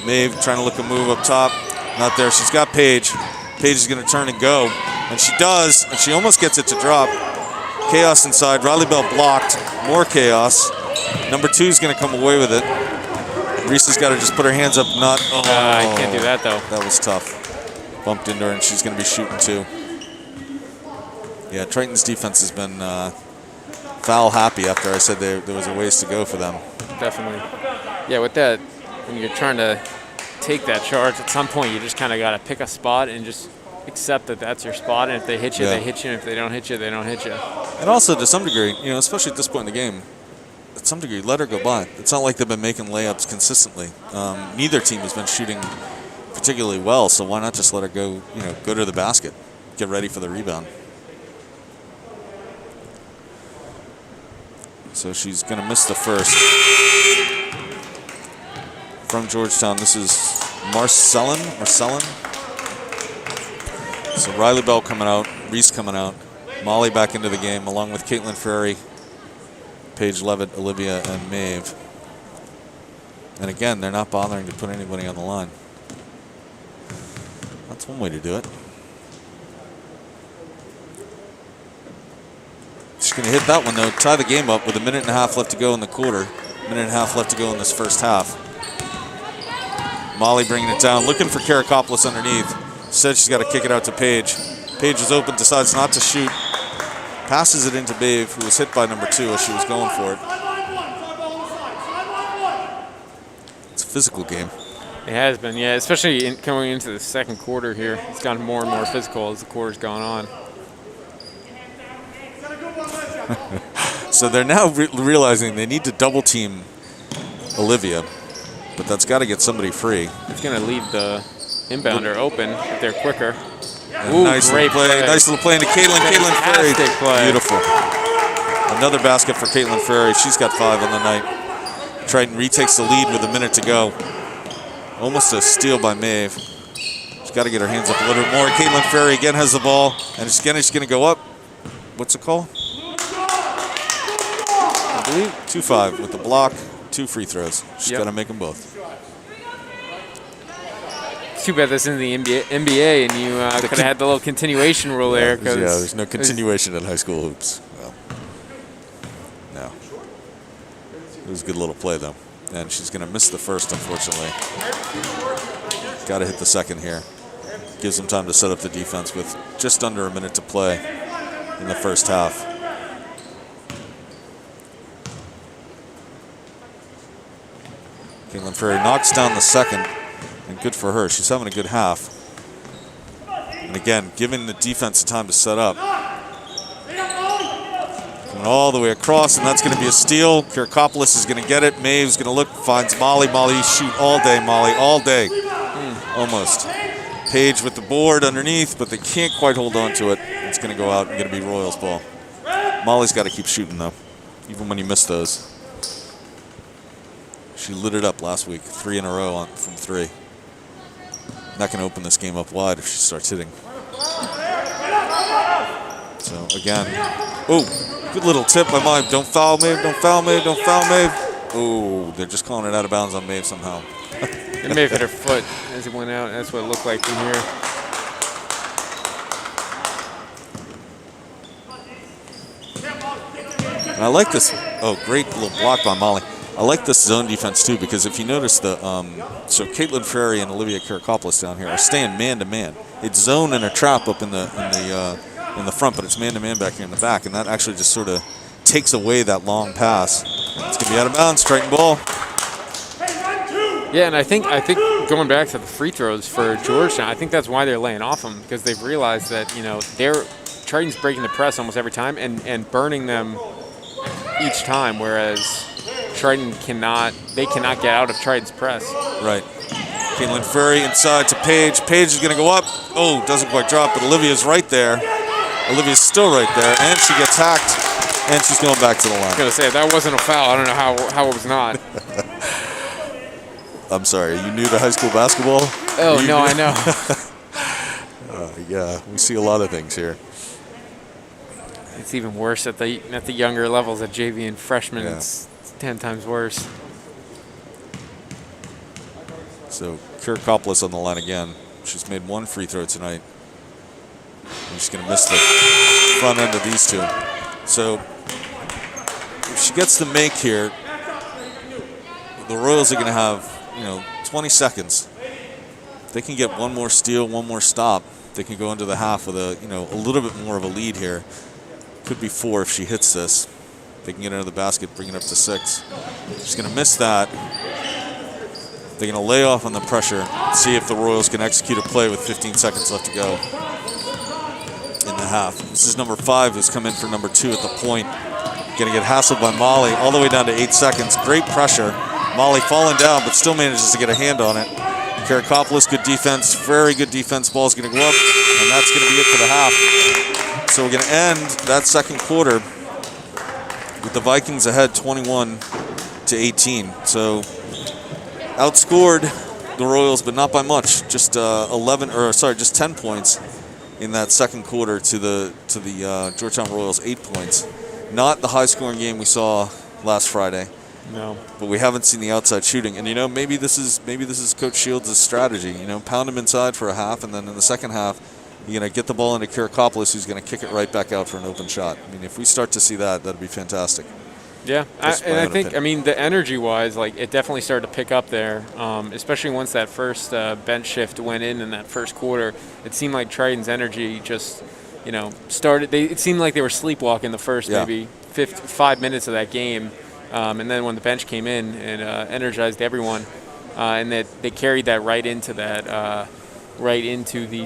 Maeve trying to look a move up top. Not there. She's got Paige. Paige is going to turn and go. And she does, and she almost gets it to drop. Chaos inside. Riley Bell blocked. More chaos. Number 2 is going to come away with it. Reese has got to just put her hands up. Not. Oh, I can't do that though. That was tough. Bumped into her, and she's going to be shooting too. Yeah, Triton's defense has been foul happy after I said there was a ways to go for them. Definitely. Yeah, with that, when you're trying to take that charge, at some point you just kind of got to pick a spot and just accept that that's your spot. And if they hit you, they hit you. And if they don't hit you, they don't hit you. And also, to some degree, especially at this point in the game, at some degree, let her go by. It's not like they've been making layups consistently. Neither team has been shooting particularly well, so why not just let her go, go to the basket, get ready for the rebound. So she's going to miss the first. From Georgetown, this is Marcellin. So Riley Bell coming out, Reese coming out, Molly back into the game, along with Caitlin Ferry, Paige Levitt, Olivia, and Maeve. And again, they're not bothering to put anybody on the line. That's one way to do it. She's going to hit that one, though. Tie the game up with a minute and a half left to go in the quarter. Minute and a half left to go in this first half. Molly bringing it down, looking for Karakopoulos underneath. Said she's got to kick it out to Paige. Paige is open, decides not to shoot. Passes it into Maeve, who was hit by number 2 as she was going for it. It's a physical game. It has been, yeah, especially coming into the second quarter here. It's gotten more and more physical as the quarter's gone on. So they're now realizing they need to double team Olivia, but that's got to get somebody free. It's going to leave the inbounder open if they're quicker. Ooh, nice little play. Nice little play into Caitlin. Caitlin Ferry. Beautiful. Another basket for Caitlin Ferry. She's got 5 on the night. Triton retakes the lead with a minute to go. Almost a steal by Maeve. She's got to get her hands up a little bit more. Caitlin Ferry again has the ball, and she's going to go up. What's the call? I believe 2-5 with the block, 2 free throws. She's got to make them both. It's too bad this isn't the NBA and you could have had the little continuation rule there. Yeah, there's no continuation in high school hoops. Well, no. It was a good little play, though. And she's going to miss the first, unfortunately. Got to hit the second here. Gives them time to set up the defense with just under a minute to play in the first half. Caitlin Ferry knocks down the second, and good for her. She's having a good half. And again, giving the defense time to set up. Coming all the way across, and that's going to be a steal. Karakopoulos is going to get it. Maeve's going to look, finds Molly. Molly, you shoot all day, Molly, all day. Almost. Paige with the board underneath, but they can't quite hold on to it. It's going to go out and going to be Royals ball. Molly's got to keep shooting, though, even when you miss those. She lit it up last week, 3 in a row from 3. Not going to open this game up wide if she starts hitting. So, again, oh, good little tip by Maeve. Don't foul Maeve, don't foul Maeve, don't foul Maeve. Oh, they're just calling it out of bounds on Maeve somehow. It may have hit her foot as it went out. That's what it looked like from here. And I like this. Oh, great little block by Molly. I like this zone defense too, because if you notice the so Caitlin Ferry and Olivia Karakopoulos down here are staying man to man. It's zone and a trap up in the front, but it's man to man back here in the back, and that actually just sort of takes away that long pass. It's gonna be out of bounds. Triton ball. Yeah, and I think going back to the free throws for Georgetown, I think that's why they're laying off them, because they've realized that Triton's breaking the press almost every time and burning them each time, whereas Triton cannot get out of Triton's press. Right. Caitlin Ferry inside to Paige. Paige is going to go up. Oh, doesn't quite drop, but Olivia's right there. Olivia's still right there, and she gets hacked, and she's going back to the line. I was going to say, if that wasn't a foul, I don't know how it was not. I'm sorry, are you new to high school basketball? Oh, no, I know. Yeah, we see a lot of things here. It's even worse at the younger levels, at JV and freshman. Yeah. It's 10 times worse. So Karakopoulos on the line again. She's made 1 free throw tonight. And she's going to miss the front end of these 2. So if she gets the make here, the Royals are going to have 20 seconds. They can get one more steal, one more stop. They can go into the half with a little bit more of a lead here. Could be 4 if she hits this. They can get into the basket, bring it up to 6. She's going to miss that. They're going to lay off on the pressure, see if the Royals can execute a play with 15 seconds left to go in the half. This is number 5 who's come in for number 2 at the point. Going to get hassled by Molly all the way down to 8 seconds. Great pressure. Molly falling down, but still manages to get a hand on it. Karakopoulos, good defense, very good defense. Ball's going to go up, and that's going to be it for the half. So we're going to end that second quarter with the Vikings ahead 21-18. So outscored the Royals, but not by much. Just 10 points in that second quarter to the Georgetown Royals, 8 points. Not the high-scoring game we saw last Friday. No, but we haven't seen the outside shooting, and maybe this is Coach Shields' strategy. Pound him inside for a half, and then in the second half, you're gonna get the ball into Karakopoulos, who's gonna kick it right back out for an open shot. I mean, if we start to see that, that'd be fantastic. Yeah, I think the energy-wise, it definitely started to pick up there, especially once that first bench shift went in that first quarter. It seemed like Triton's energy just started. It seemed like they were sleepwalking the first maybe 5 minutes of that game. And then when the bench came in and energized everyone, and that they carried that right into the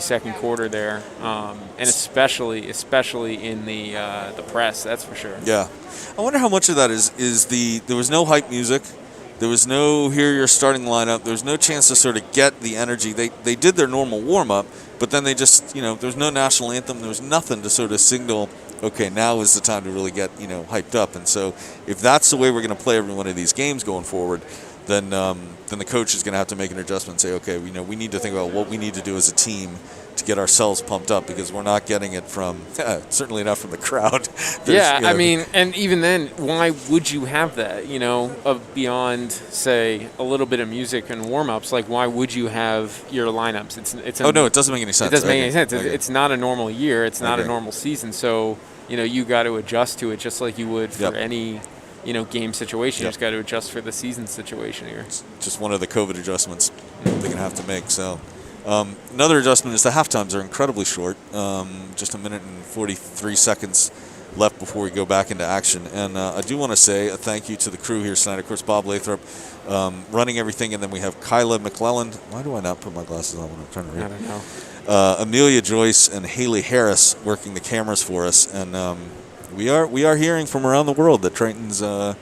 second quarter there, and especially in the press, that's for sure. Yeah, I wonder how much of that is there was no hype music, there was no here your starting lineup, there was no chance to sort of get the energy. They did their normal warm up, but then they just there's no national anthem, there was nothing to sort of signal. Okay, now is the time to really get hyped up, and so if that's the way we're going to play every one of these games going forward, then the coach is going to have to make an adjustment and say, okay, we need to think about what we need to do as a team to get ourselves pumped up, because we're not getting it from certainly not from the crowd. I mean, and even then, why would you have that? Beyond say a little bit of music and warm ups, why would you have your lineups? It doesn't make any sense. It doesn't make any sense. Okay. It's not a normal year. It's not a normal season. So you got to adjust to it just like you would for any game situation. You just got to adjust for the season situation here. It's just one of the COVID adjustments they're going to have to make. So another adjustment is the half times are incredibly short. Just 1 minute and 43 seconds left before we go back into action. And I do want to say a thank you to the crew here tonight. Of course, Bob Lathrop running everything, and then we have Kyla McClelland. Why do I not put my glasses on when I'm trying to read? I don't know. Amelia Joyce and Haley Harris working the cameras for us, and we are hearing from around the world that Triton's the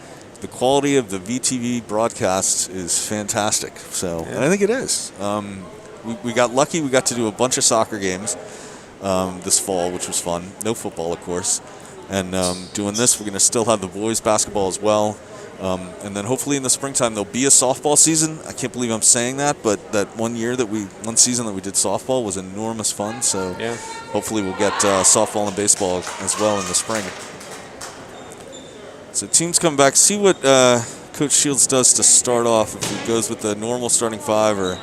quality of the VTV broadcast is fantastic. So and I think it is. We got lucky. We got to do a bunch of soccer games this fall, which was fun. No football, of course. And doing this, we're going to still have the boys basketball as well. And then hopefully in the springtime there'll be a softball season. I can't believe I'm saying that, but that one season that we did softball was enormous fun. So hopefully we'll get softball and baseball as well in the spring. So teams come back. See what Coach Shields does to start off. If he goes with the normal starting 5 or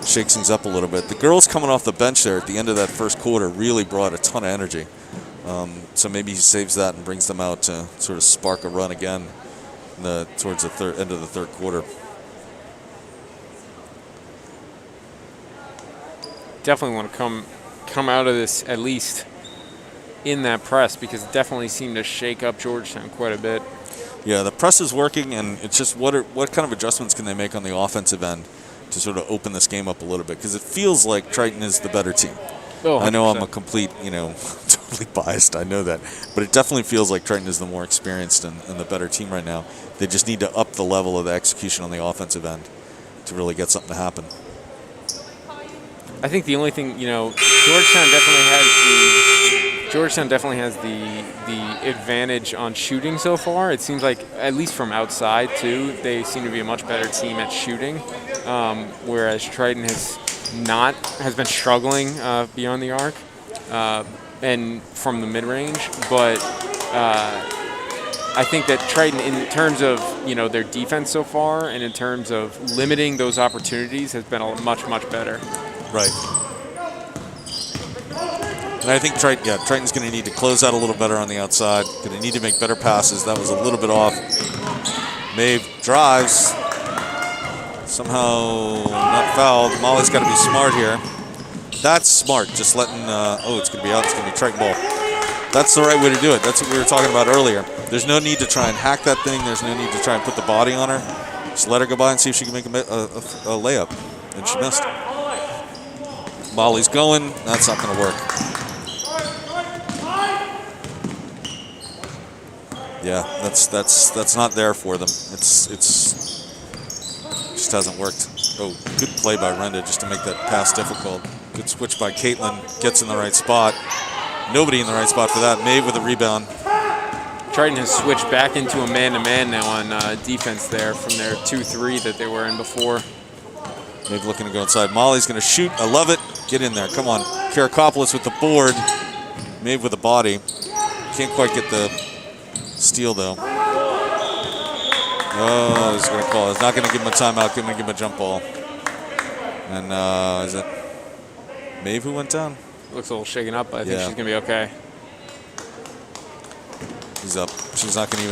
shakes things up a little bit. The girls coming off the bench there at the end of that first quarter really brought a ton of energy. So maybe he saves that and brings them out to sort of spark a run again towards the end of the third quarter. Definitely want to come out of this at least in that press, because it definitely seemed to shake up Georgetown quite a bit. Yeah, the press is working, and it's just what kind of adjustments can they make on the offensive end to sort of open this game up a little bit, because it feels like Triton is the better team. Oh, I know I'm a complete, totally biased. I know that. But it definitely feels like Triton is the more experienced and the better team right now. They just need to up the level of the execution on the offensive end to really get something to happen. I think the only thing, Georgetown definitely has the advantage on shooting so far. It seems like, at least from outside too, they seem to be a much better team at shooting, whereas Triton has been struggling beyond the arc and from the mid-range. But I think that Triton, in terms of their defense so far and in terms of limiting those opportunities, has been much better. Right. And I think Triton's going to need to close out a little better on the outside. Going to need to make better passes. That was a little bit off. Maeve drives. Somehow not fouled. Molly's got to be smart here. That's smart, just letting, oh, it's going to be out. It's going to be Triton ball. That's the right way to do it. That's what we were talking about earlier. There's no need to try and hack that thing. There's no need to try and put the body on her. Just let her go by and see if she can make a layup. And she missed. Molly's going. That's not going to work. Yeah, that's not there for them. It's just hasn't worked. Oh, good play by Renda just to make that pass difficult. Good switch by Caitlin. Gets in the right spot. Nobody in the right spot for that. Maeve with a rebound. Triton has switched back into a man-to-man now on defense there from their 2-3 that they were in before. Maeve looking to go inside. Molly's going to shoot. I love it. Get in there. Come on. Karakopoulos with the board. Maeve with the body. Can't quite get the steal, though. Oh, he's going to call. He's not going to give him a timeout. Going to give him a jump ball. And is it Maeve who went down? Looks a little shaken up, but I think she's going to be okay. He's up. She's not going to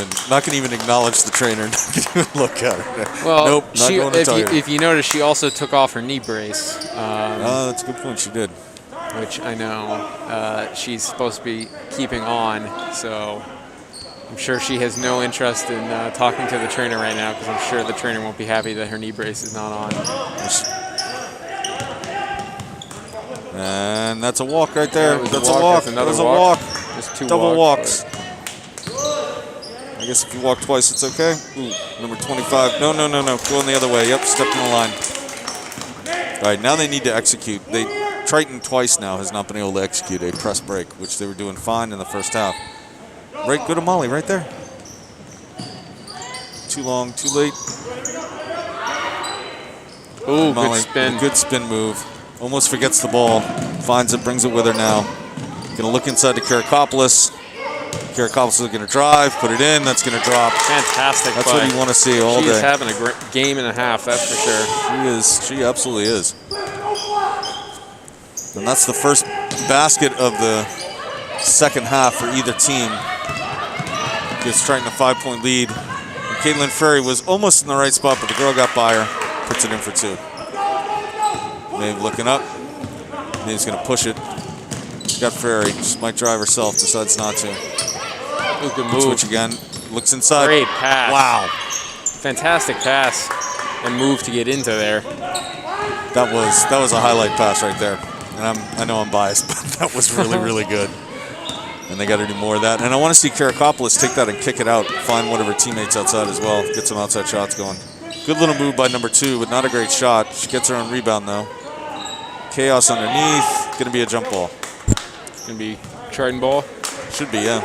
even acknowledge the trainer. Not going to even look at her. Well, nope, not going to tell her. If you notice, she also took off her knee brace. That's a good point. She did. Which I know she's supposed to be keeping on, so I'm sure she has no interest in talking to the trainer right now because I'm sure the trainer won't be happy that her knee brace is not on. And that's a walk right there. That's a walk. That's another walk. There's two double walks. I guess if you walk twice, it's okay. Ooh, number 25. No. Going the other way. Yep, stepped in the line. All right, now they need to execute. Triton twice now has not been able to execute a press break, which they were doing fine in the first half. Right, go to Molly right there. Too long, too late. Ooh, Molly, good spin. Good spin move. Almost forgets the ball. Finds it, brings it with her now. Going to look inside to Karakopoulos. Karakopoulos is going to drive, put it in. That's going to drop. Fantastic That's play. what you want to see all day. She's having a great game and a half, that's for sure. She is. She absolutely is. And that's the first basket of the second half for either team. Gives Triton a 5-point lead. And Caitlin Ferry was almost in the right spot, but the girl got by her. Puts it in for 2. Maeve looking up. Maeve's going to push it. She's got Ferry. She might drive herself. Decides not to. Ooh, good move. Switch again. Looks inside. Great pass. Wow. Fantastic pass and move to get into there. That was a highlight pass right there. And I know I'm biased, but that was really, really good. And they got to do more of that. And I want to see Karakopoulos take that and kick it out. Find one of her teammates outside as well. Get some outside shots going. Good little move by number 2, but not a great shot. She gets her own rebound, though. Chaos underneath. Going to be a jump ball. It's going to be Triton ball. Should be, yeah.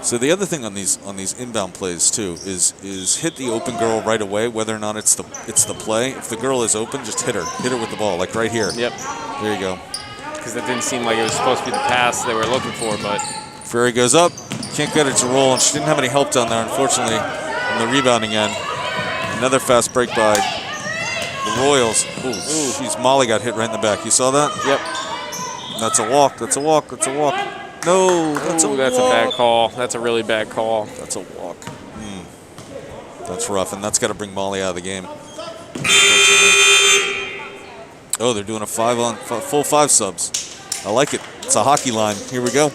So the other thing on these inbound plays too is hit the open girl right away, whether or not it's the play. If the girl is open, just hit her with the ball, like right here. Yep. There you go. Because that didn't seem like it was supposed to be the pass they were looking for, but Ferry goes up, can't get it to roll, and she didn't have any help down there, unfortunately, in the rebounding end. Another fast break by the Royals. Ooh, jeez, Molly got hit right in the back. You saw that? Yep. That's a walk. That's a walk. That's a walk. No, that's a bad call. That's a really bad call. That's a walk. That's rough, and that's got to bring Molly out of the game. Oh, they're doing a full 5 subs. I like it. It's a hockey line. Here we go.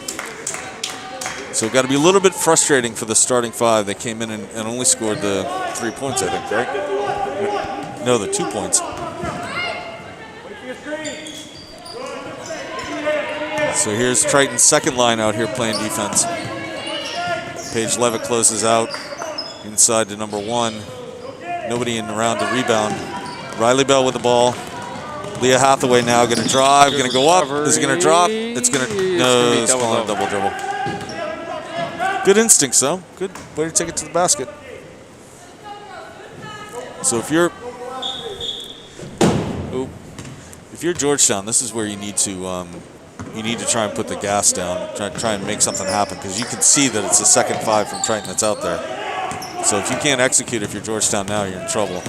So got to be a little bit frustrating for the starting 5. They came in and only scored the 3 points, I think, right? No, the 2 points. So here's Triton's second line out here playing defense. Paige Levitt closes out inside to number 1. Nobody in around to rebound. Riley Bell with the ball. Leah Hathaway now going to drive, going to go up. Is it going to drop? It's going to, no, it's calling a double dribble. Good instincts, though. Good way to take it to the basket. So if you're Georgetown, this is where you need to try and put the gas down, try and make something happen, because you can see that it's the second 5 from Triton that's out there. So if you can't execute, if you're Georgetown now, you're in trouble.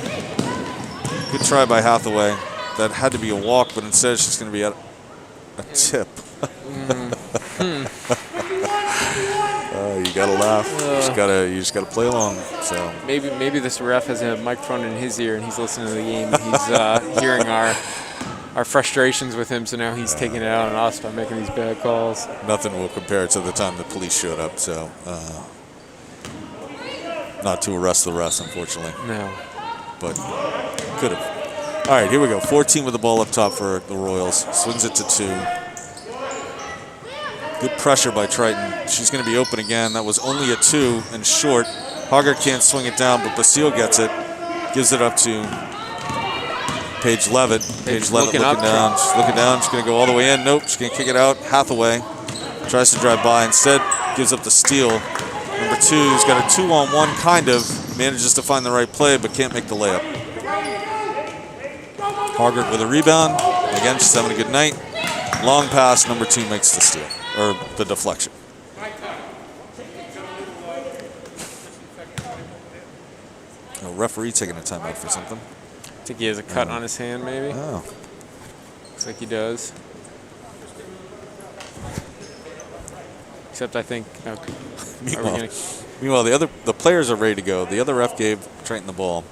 Good try by Hathaway. That had to be a walk, but instead it's just going to be a tip. You got to little laugh. You just gotta play along. So maybe this ref has a microphone in his ear and he's listening to the game. And he's hearing our frustrations with him, so now he's taking it out on us by making these bad calls. Nothing will compare to the time the police showed up. So not to arrest the refs, unfortunately. No, but could have. All right, here we go. 14 with the ball up top for the Royals. Swings it to 2. Good pressure by Triton. She's going to be open again. That was only a 2 and short. Haggard can't swing it down, but Basile gets it. Gives it up to Paige Levitt. Paige Levitt looking down. She's looking down. She's going to go all the way in. Nope, she's going to kick it out. Hathaway tries to drive by. Instead, gives up the steal. Number 2's got a 2-on-1 kind of. Manages to find the right play, but can't make the layup. Haggard with a rebound. Again, she's having a good night. Long pass. Number 2 makes the steal, or the deflection. Referee taking a timeout for something. I think he has a cut on his hand, maybe. Oh. Looks like he does. Except I think. Okay. Meanwhile, the players are ready to go. The other ref gave Triton the ball.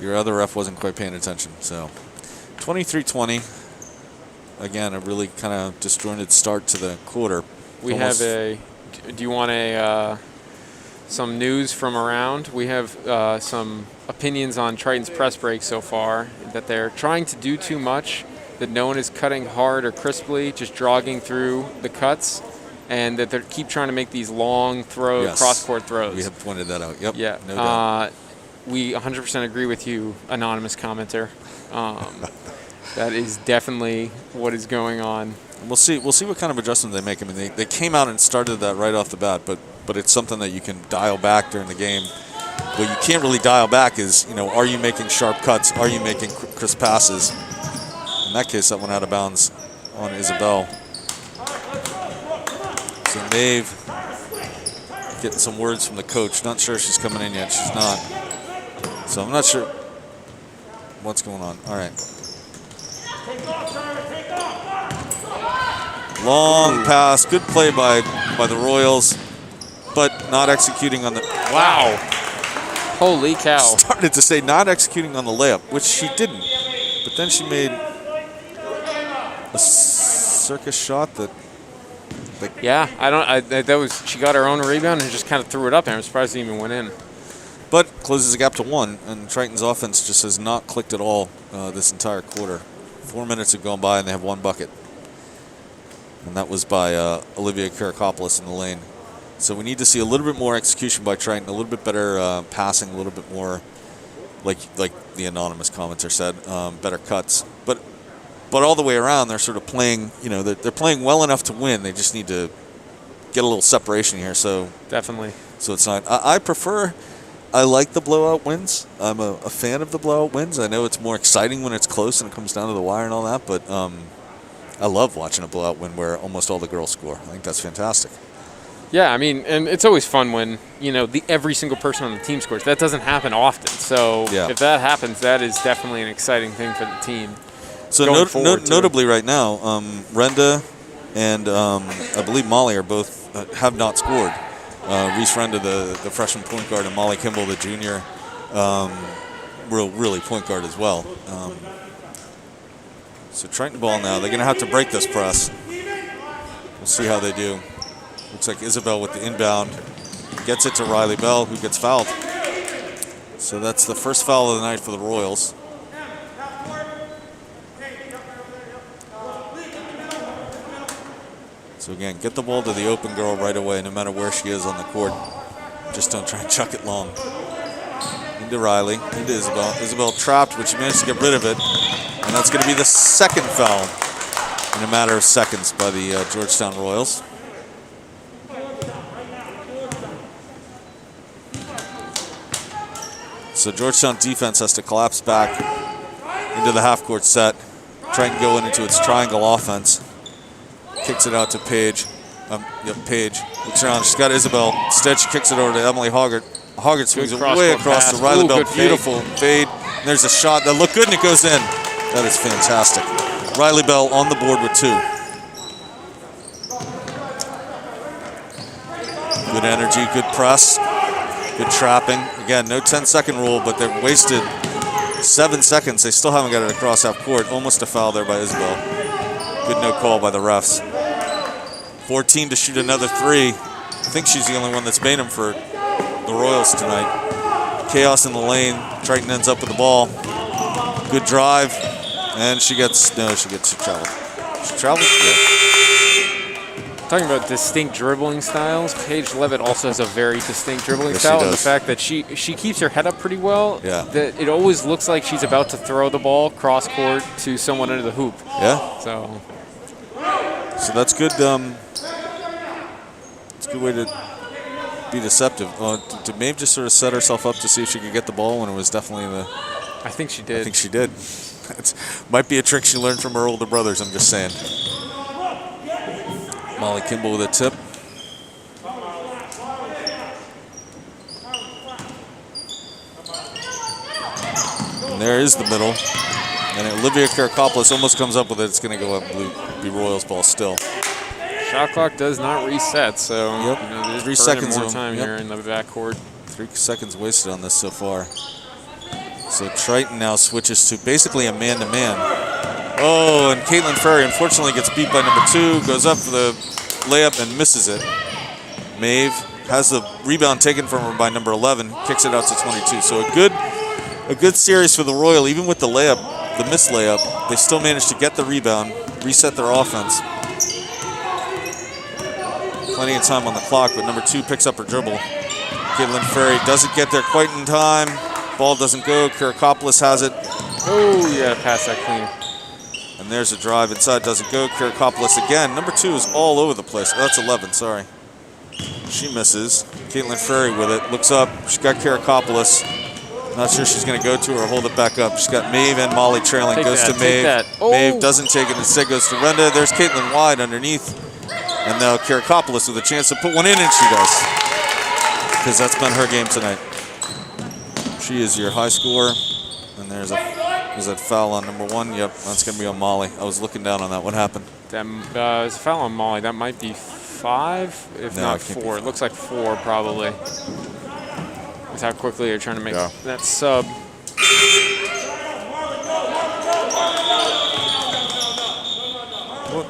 Your other ref wasn't quite paying attention. So, 23-20. Again, a really kind of disjointed start to the quarter. We have a. Do you want some news from around? We have some opinions on Triton's press break so far. That they're trying to do too much. That no one is cutting hard or crisply, just jogging through the cuts, and that they keep trying to make these long cross-court throws. We have pointed that out. Yep. Yeah. No doubt. We 100% agree with you, anonymous commenter. That is definitely what is going on. We'll see what kind of adjustment they make. I mean, they came out and started that right off the bat, but it's something that you can dial back during the game. What you can't really dial back is, are you making sharp cuts? Are you making crisp passes? In that case, that went out of bounds on Isabel. So Maeve getting some words from the coach. Not sure she's coming in yet. She's not. So I'm not sure what's going on. All right. Long pass. Good play by the Royals, but not executing on the... Wow. Holy cow. Started to say not executing on the layup, which she didn't. But then she made a circus shot that... Yeah, she got her own rebound and just kind of threw it up there. I'm surprised it even went in. But closes the gap to 1, and Triton's offense just has not clicked at all this entire quarter. 4 minutes have gone by, and they have 1 bucket. And that was by Olivia Karakopoulos in the lane. So we need to see a little bit more execution by Triton, a little bit better passing, a little bit more, like the anonymous commenter said, better cuts. But all the way around, they're sort of playing, they're playing well enough to win. They just need to get a little separation here. So definitely. So it's not. I like the blowout wins. I'm a fan of the blowout wins. I know it's more exciting when it's close and it comes down to the wire and all that, but I love watching a blowout win where almost all the girls score. I think that's fantastic. Yeah, I mean, and it's always fun when, every single person on the team scores. That doesn't happen often. So if that happens, that is definitely an exciting thing for the team. So notably right now, Renda and I believe Molly are both have not scored. Reese Renda, the freshman point guard, and Molly Kimball, the junior, really point guard as well. So Triton ball now. They're going to have to break this press. We'll see how they do. Looks like Isabel with the inbound. Gets it to Riley Bell, who gets fouled. So that's the first foul of the night for the Royals. So again, get the ball to the open girl right away, no matter where she is on the court. Just don't try and chuck it long. Into Riley, into Isabel. Isabel trapped, but she managed to get rid of it. And that's going to be the second foul in a matter of seconds by the Georgetown Royals. So Georgetown defense has to collapse back into the half-court set, try and go into its triangle offense. Kicks it out to Paige. Paige looks around. She's got Isabel. Instead, she kicks it over to Emily Haggard. Haggard swings it way across to Riley Bell. Beautiful fade. And there's a shot that looked good, and it goes in. That is fantastic. Riley Bell on the board with 2. Good energy, good press, good trapping. Again, no 10-second rule, but they've wasted 7 seconds. They still haven't got it across half court. Almost a foul there by Isabel. Good no call by the refs. 14 to shoot another three. I think she's the only one that's made them for the Royals tonight. Chaos in the lane. Triton ends up with the ball. Good drive. And she gets traveled. She traveled? Yeah. Talking about distinct dribbling styles, Paige Levitt also has a very distinct dribbling Yes, style. she And the does. fact that she keeps her head up pretty well, Yeah. that it always looks like she's about to throw the ball cross court to someone under the hoop. Yeah. So that's good. It's a good way to be deceptive. Did Maeve just sort of set herself up to see if she could get the ball when it was definitely in the... I think she did. I think she did. It might be a trick she learned from her older brothers, I'm just saying. Molly Kimball with a tip. And there is the middle. And Olivia Karakopoulos almost comes up with it. It's going to go up, be Royals ball still. Shot clock does not reset, so Yep. There's 3 seconds more of- time yep. here in the backcourt. 3 seconds wasted on this so far. So Triton now switches to basically a man-to-man. Oh, and Caitlin Ferry unfortunately gets beat by number 2, goes up for the layup and misses it. Maeve has the rebound taken from her by number 11, kicks it out to 22. So a good series for the Royal, even with the layup, the missed layup. They still managed to get the rebound, reset their offense. Plenty of time on the clock, but number 2 picks up her dribble. Caitlin Ferry doesn't get there quite in time. Ball doesn't go. Karakopoulos has it. Oh, you gotta pass that clean. And there's a drive inside, doesn't go. Karakopoulos again. Number 2 is all over the place. Oh, that's 11, sorry. She misses. Caitlin Ferry with it. Looks up. She's got Karakopoulos. Not sure she's going to go to her or hold it back up. She's got Maeve and Molly trailing. Take goes that, to take Maeve. that. Oh. Maeve doesn't take it. Instead goes to Renda. There's Caitlin wide underneath. And now Karakopoulos with a chance to put one in, and she does. Because that's been her game tonight. She is your high scorer. And there's that foul on number 1. Yep, that's going to be on Molly. I was looking down on that. What happened? It's a foul on Molly. That might be 5, if No, not it can't be 4. It 5. looks like 4 probably. With how quickly they're trying to make Yeah. that sub. What?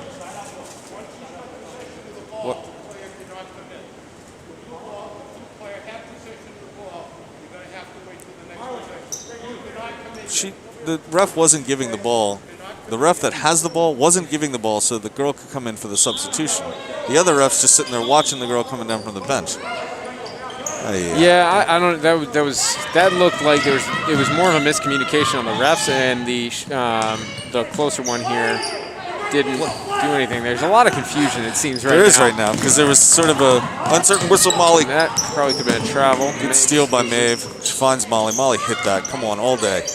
The ref wasn't giving the ball. The ref that has the ball wasn't giving the ball so the girl could come in for the substitution. The other ref's just sitting there watching the girl coming down from the bench. Yeah, I don't. That looked like it was more of a miscommunication on the refs, and the closer one here didn't do anything. There's a lot of confusion, it seems, right now. There is right now because there was sort of a uncertain whistle. Molly. That probably could have been a travel. Good steal by Maeve. She finds Molly. Molly hit that. Come on, all day.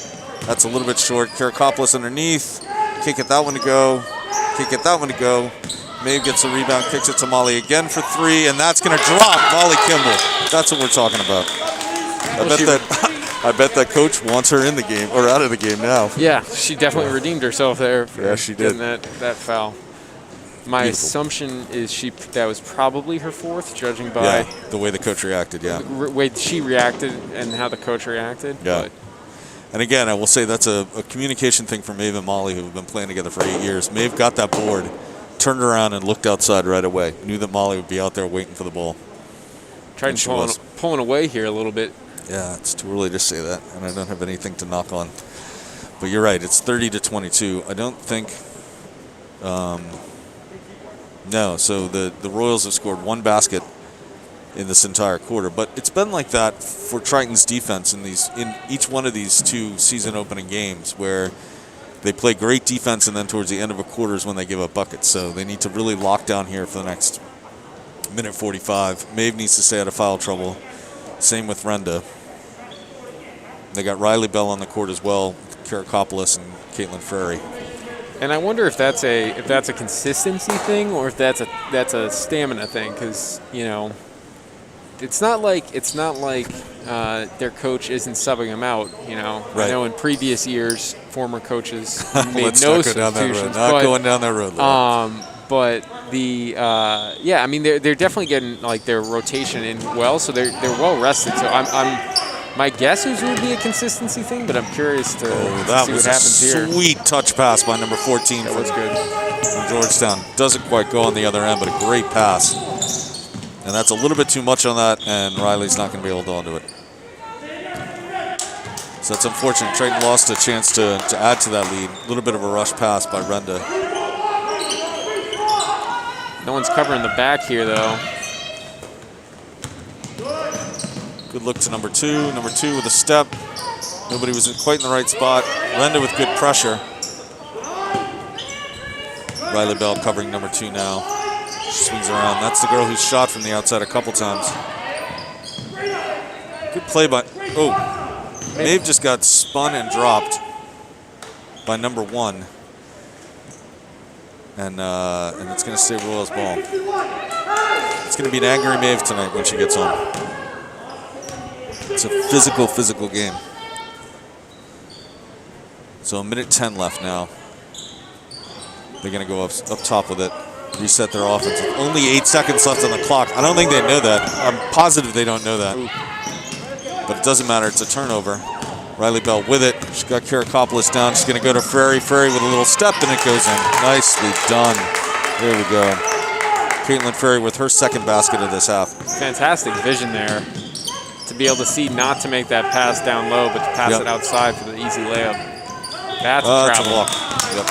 That's a little bit short. Karakopoulos underneath. Can't get that one to go. Can't get that one to go. Maeve gets a rebound, kicks it to Molly again for 3, and that's going to drop Molly Kimball. That's what we're talking about. I bet that coach wants her in the game or out of the game now. Yeah, she definitely redeemed herself there for she did. getting that foul. My assumption is that was probably her 4th, judging by the way the coach reacted. Yeah, the way she reacted and how the coach reacted. Yeah. But and again, I will say that's a communication thing for Maeve and Molly, who have been playing together for 8 years. Maeve got that board, turned around and looked outside right away. Knew that Molly would be out there waiting for the ball. Triton pulling away here a little bit. Yeah, it's too early to say that, and I don't have anything to knock on. But you're right, it's 30-22. I don't think... no, so the Royals have scored 1 basket in this entire quarter. But it's been like that for Triton's defense in each one of these 2 season-opening games, where they play great defense, and then towards the end of a quarter is when they give up buckets. So they need to really lock down here for the next minute 45. Maeve needs to stay out of foul trouble. Same with Renda. They got Riley Bell on the court as well, Karakopoulos and Caitlin Ferry. And I wonder if that's a consistency thing or if that's a stamina thing, because it's not like their coach isn't subbing them out. Right. I know in previous years, former coaches made Let's no not go down that road. substitutions. Not going down that road. But the yeah, I mean they're definitely getting like their rotation in well, so they're well rested. So my guess is it would be a consistency thing, but I'm curious to see what happens here. Sweet touch pass by number 14 That was good from Georgetown. Doesn't quite go on the other end, but a great pass. And that's a little bit too much on that, and Riley's not going to be able to hold on to it. So that's unfortunate. Triton lost a chance to add to that lead. A little bit of a rush pass by Renda. No one's covering the back here, though. Good look to number 2. Number 2 with a step. Nobody was quite in the right spot. Renda with good pressure. Riley Bell covering number 2 now. She swings around. That's the girl who's shot from the outside a couple times. Good play by... Oh. Maeve just got spun and dropped by number 1. And it's going to stay Royals ball. It's going to be an angry Maeve tonight when she gets home. It's a physical game. So a minute 10 left now. They're going to go up top with it. Reset their offense. With only 8 seconds left on the clock. I don't think they know that. I'm positive they don't know that. But it doesn't matter. It's a turnover. Riley Bell with it. She's got Karakopoulos down. She's going to go to Ferry. Ferry with a little step, and it goes in. Nicely done. There we go. Caitlin Ferry with her second basket of this half. Fantastic vision there to be able to see not to make that pass down low, but to pass it outside for the easy layup. That's a block. Yep.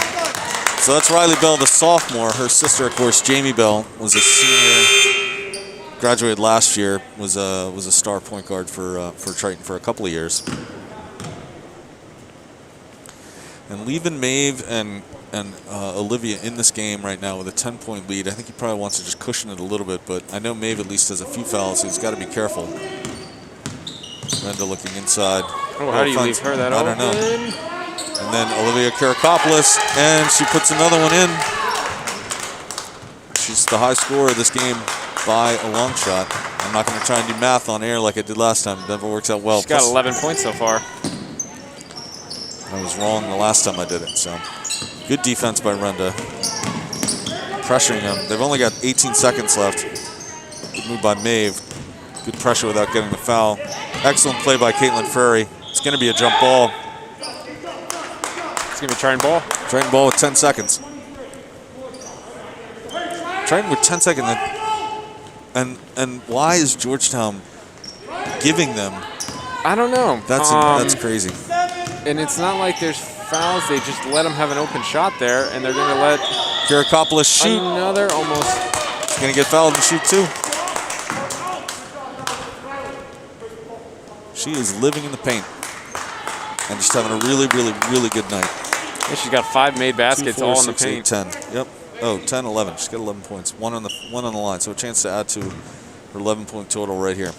So that's Riley Bell, the sophomore. Her sister, of course, Jamie Bell, was a senior. Graduated last year. Was a star point guard for Triton for a couple of years. And leaving Maeve and Olivia in this game right now with a 10-point lead. I think he probably wants to just cushion it a little bit, but I know Maeve at least has a few fouls, so he's got to be careful. Renda looking inside. Oh, how do you leave her that open? I don't know. And then Olivia Karakopoulos, and she puts another one in. She's the high scorer of this game by a long shot. I'm not going to try and do math on air like I did last time. It never works out well. She's got 11 points so far. I was wrong the last time I did it, so good defense by Renda. Pressuring them. They've only got 18 seconds left. Good move by Maeve. Good pressure without getting the foul. Excellent play by Caitlin Ferry. It's going to be a jump ball. It's going to be Triton ball. Triton ball with 10 seconds. Triton with 10 seconds. And why is Georgetown giving them? I don't know. That's crazy. And it's not like there's fouls. They just let them have an open shot there, and they're going to let Karakopoulos shoot. Another almost. He's going to get fouled and shoot too. She is living in the paint and just having a really good night. Yeah, she's got 5 made baskets, 2, 4, all 6, in the paint. 8, 10. Yep. Oh, 10, 11. She's got 11 points. One on the line. So a chance to add to her 11-point total right here.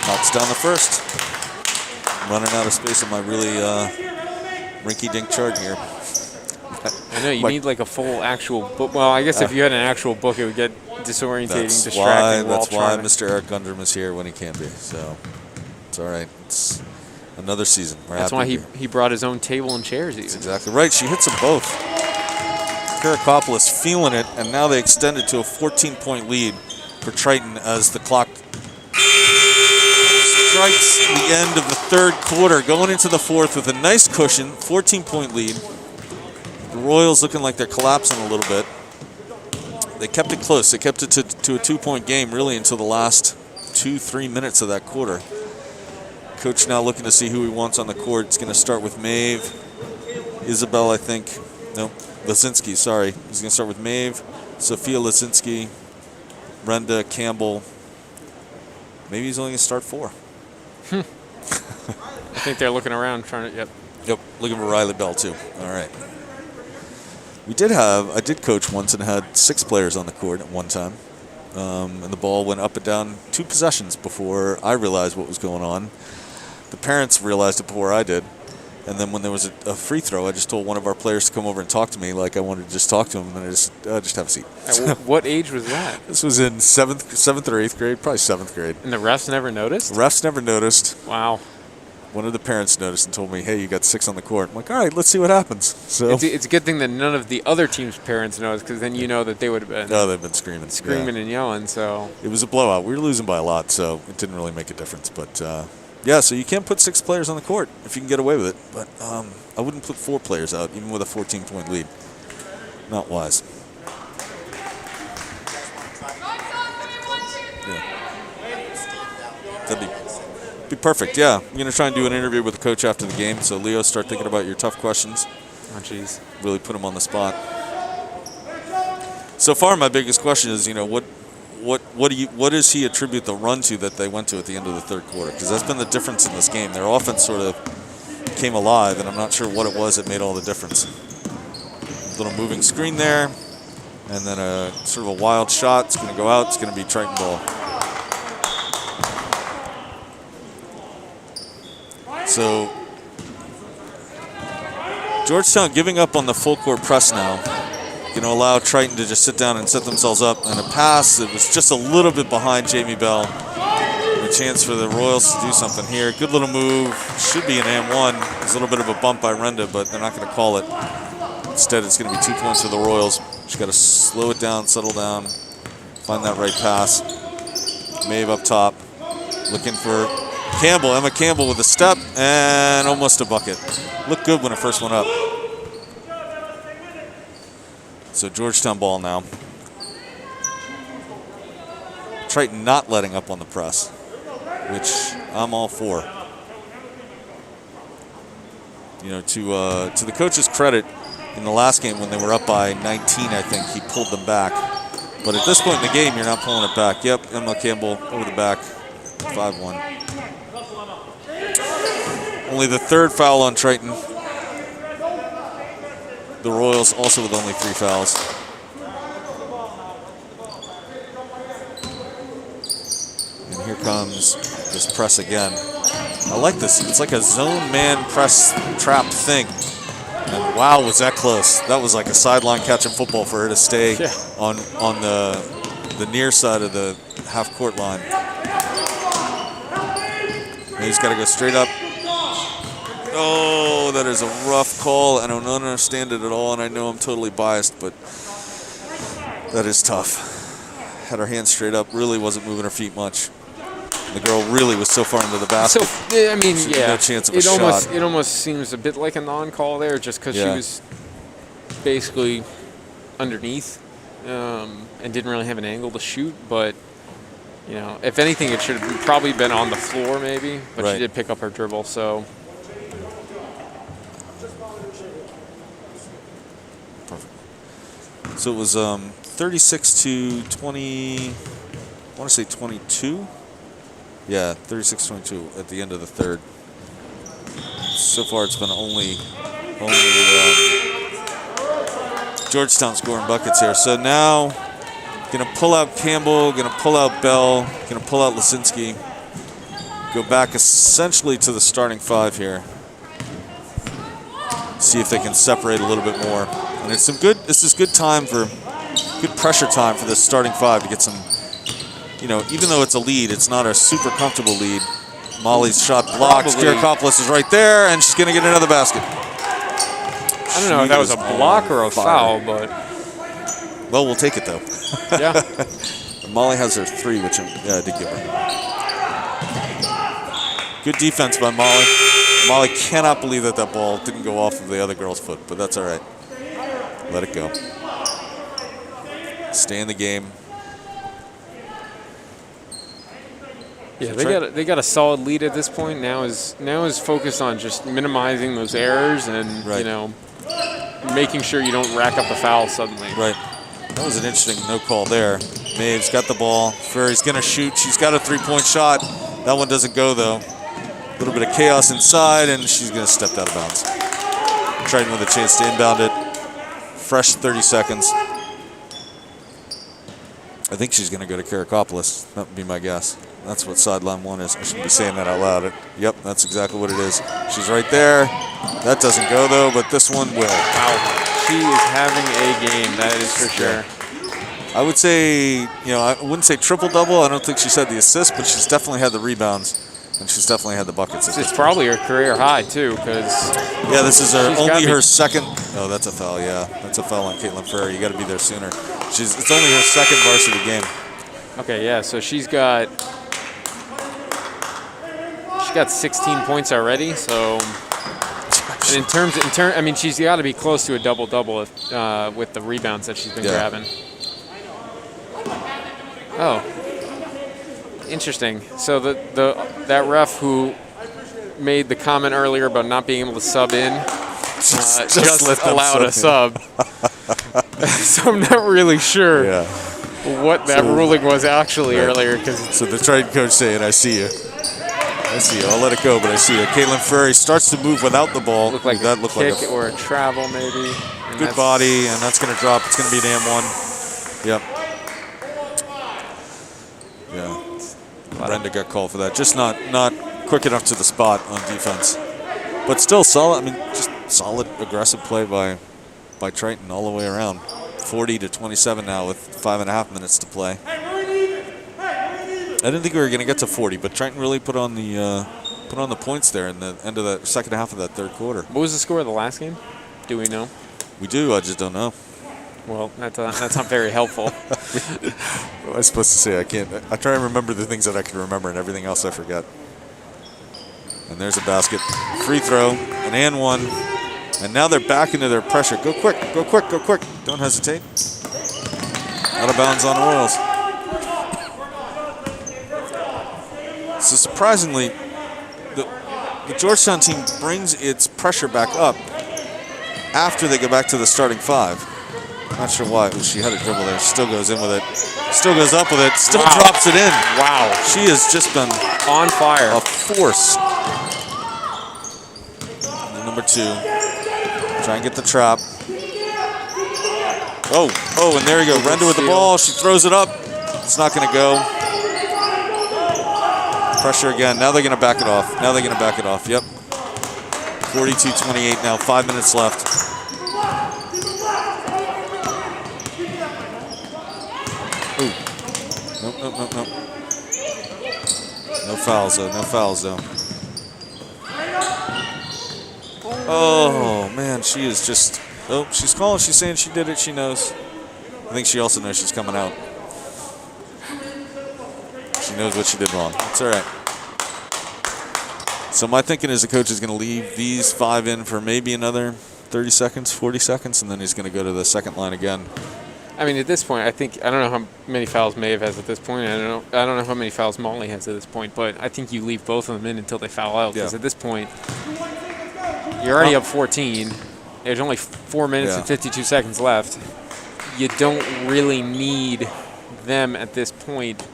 Knocks down the first. I'm running out of space on my really rinky-dink chart here. I know, you need like a full actual book. Well, I guess if you had an actual book, it would get disorientating, distracting. That's why Mr. Eric Gundrum is here when he can be. So it's all right. It's another season. That's why he brought his own table and chairs even. That's exactly right. She hits them both. Karakopoulos feeling it, and now they extend it to a 14-point lead for Triton as the clock strikes the end of the third quarter, going into the fourth with a nice cushion, 14-point lead. The Royals looking like they're collapsing a little bit. They kept it close. They kept it to a 2-point game really until the last 2-3 minutes of that quarter. Coach now looking to see who he wants on the court. It's going to start with Maeve, Isabel, I think. Nope, Lasinski, sorry. He's going to start with Maeve, Sophia Lasinski, Renda, Campbell. Maybe he's only going to start 4. I think they're looking around trying to, Yep, looking for Riley Bell too. All right. I did coach once and had 6 players on the court at one time. And the ball went up and down 2 possessions before I realized what was going on. The parents realized it before I did. And then when there was a free throw, I just told one of our players to come over and talk to me like I wanted to just talk to him. And I just have a seat. What age was that? This was in 7th or 8th grade, probably 7th grade. And the refs never noticed? The refs never noticed. Wow. one of the parents noticed and told me, hey, you got 6 on the court. I'm like, all right, let's see what happens. So It's a good thing that none of the other team's parents noticed, because then you know that they would have been they've been screaming. screaming and yelling. So It was a blowout. We were losing by a lot, so it didn't really make a difference. But, yeah, so you can't put 6 players on the court if you can get away with it. But I wouldn't put 4 players out, even with a 14-point lead. Not wise. That'd be perfect, yeah. I'm going to try and do an interview with the coach after the game. So, Leo, start thinking about your tough questions. oh jeez. Really put him on the spot. So far, my biggest question is, what does he attribute the run to that they went to at the end of the third quarter? Because that's been the difference in this game. Their offense sort of came alive, and I'm not sure what it was that made all the difference. Little moving screen there, and then a sort of a wild shot. It's going to go out. It's going to be Triton ball. So Georgetown giving up on the full court press now. Going to allow Triton to just sit down and set themselves up. And a pass that was just a little bit behind Jamie Bell. A chance for the Royals to do something here. Good little move. Should be an and-1. There's a little bit of a bump by Renda, but they're not going to call it. Instead, it's going to be 2 points for the Royals. Just got to slow it down, settle down, find that right pass. Maeve up top, looking for Campbell. Emma Campbell with a step and almost a bucket. Looked good when it first went up. So Georgetown ball now. Triton not letting up on the press, which I'm all for. To the coach's credit, in the last game when they were up by 19, I think, he pulled them back. But at this point in the game, you're not pulling it back. Yep, Emma Campbell over the back, 5-1. Only the 3rd foul on Triton. The Royals also with only 3 fouls. And here comes this press again. I like this. It's like a zone man press trap thing. And wow, was that close. That was like a sideline catch in football for her to stay on the near side of the half-court line. And he's got to go straight up. Oh, that is a rough call. I don't understand it at all, and I know I'm totally biased, but that is tough. Had her hands straight up, really wasn't moving her feet much. The girl really was so far into the basket. So, I mean, no chance of a shot. It almost seems a bit like a non-call there, just because she was basically underneath and didn't really have an angle to shoot. But, if anything, it should have probably been on the floor maybe. But she did pick up her dribble, so. Perfect. So it was 36 to 20, I want to say 22. Yeah, 36-22 at the end of the third. So far, it's been only Georgetown scoring buckets here. So now, going to pull out Campbell, going to pull out Bell, going to pull out Lisinski. Go back essentially to the starting 5 here. See if they can separate a little bit more. And it's this is good pressure time for this starting 5 to get some. Even though it's a lead, it's not a super comfortable lead. Molly's shot blocks. Kirakopoulos is right there, and she's going to get another basket. I don't know if that was a block or a foul, but. Well, we'll take it, though. Yeah. Molly has her 3, which I did give her. Good defense by Molly. Molly cannot believe that ball didn't go off of the other girl's foot, but that's all right. Let it go. Stay in the game. Yeah, they got a solid lead at this point. Now is focused on just minimizing those errors and making sure you don't rack up a foul suddenly. Right. That was an interesting no call there. Maeve's got the ball. Ferry's gonna shoot. She's got a 3-point shot. That one doesn't go though. A little bit of chaos inside, and she's gonna step out of bounds. Triton with a chance to inbound it. Fresh 30 seconds. I think she's gonna go to Kirakopoulos. That would be my guess. That's what sideline 1 is. I shouldn't be saying that out loud. Yep, that's exactly what it is. She's right there. That doesn't go, though, but this one will. Wow. She is having a game, that is for sure. I would say, I wouldn't say triple-double. I don't think she's had the assists, but she's definitely had the rebounds. And she's definitely had the buckets. This is probably her career high, too, because... Yeah, this is only her second... Oh, that's a foul, yeah. That's a foul on Caitlin Ferrer. You got to be there sooner. It's only her second varsity game. Okay, yeah, so she's got 16 points already, so... And in terms, I mean, she's got to be close to a double-double with the rebounds that she's been grabbing. Oh, interesting. So that ref who made the comment earlier about not being able to sub in just allowed a sub. So I'm not really sure what that ruling was actually earlier. So the Triton coach saying, "I see you. I see you. I'll let it go, but I see you." Caitlin Ferry starts to move without the ball. Looked like that a looked kick like or a travel, maybe. Good body, and that's going to drop. It's going to be an and one. Yep. Yeah. Brenda got called for that. Just not quick enough to the spot on defense, but still solid. I mean, just solid aggressive play by Triton all the way around. 40-27 now with 5.5 minutes to play. I didn't think we were going to get to 40, but Triton really put on the points there in the end of the second half of that third quarter. What was the score of the last game? Do we know? We do. I just don't know. Well, that's not very helpful. What am I supposed to say? I can't. I try and remember the things that I can remember, and everything else I forget. And there's a basket. Free throw, an and one. And now they're back into their pressure. Go quick, go quick, go quick. Don't hesitate. Out of bounds on Royals. So surprisingly, the Georgetown team brings its pressure back up after they go back to the starting five. Not sure why. She had a dribble there. Still goes in with it. Still goes up with it. Still drops it in. Wow. She has just been on fire. A force. And number 2. Try and get the trap. Oh, and there you go. Renda with the ball. She throws it up. It's not going to go. Pressure again. Now they're going to back it off. Yep. 42-28 now. 5 minutes left. Ooh. Nope. No fouls, though. Oh, man. She is just... Oh, she's calling. She's saying she did it. She knows. I think she also knows she's coming out. She knows what she did wrong. It's all right. So my thinking is the coach is going to leave these 5 in for maybe another 30 seconds, 40 seconds, and then he's going to go to the second line again. I mean, at this point, I don't know how many fouls Maeve has at this point. I don't know how many fouls Molly has at this point, but I think you leave both of them in until they foul out, because at this point, you're already up 14. There's only 4 minutes and 52 seconds left. You don't really need them at this point.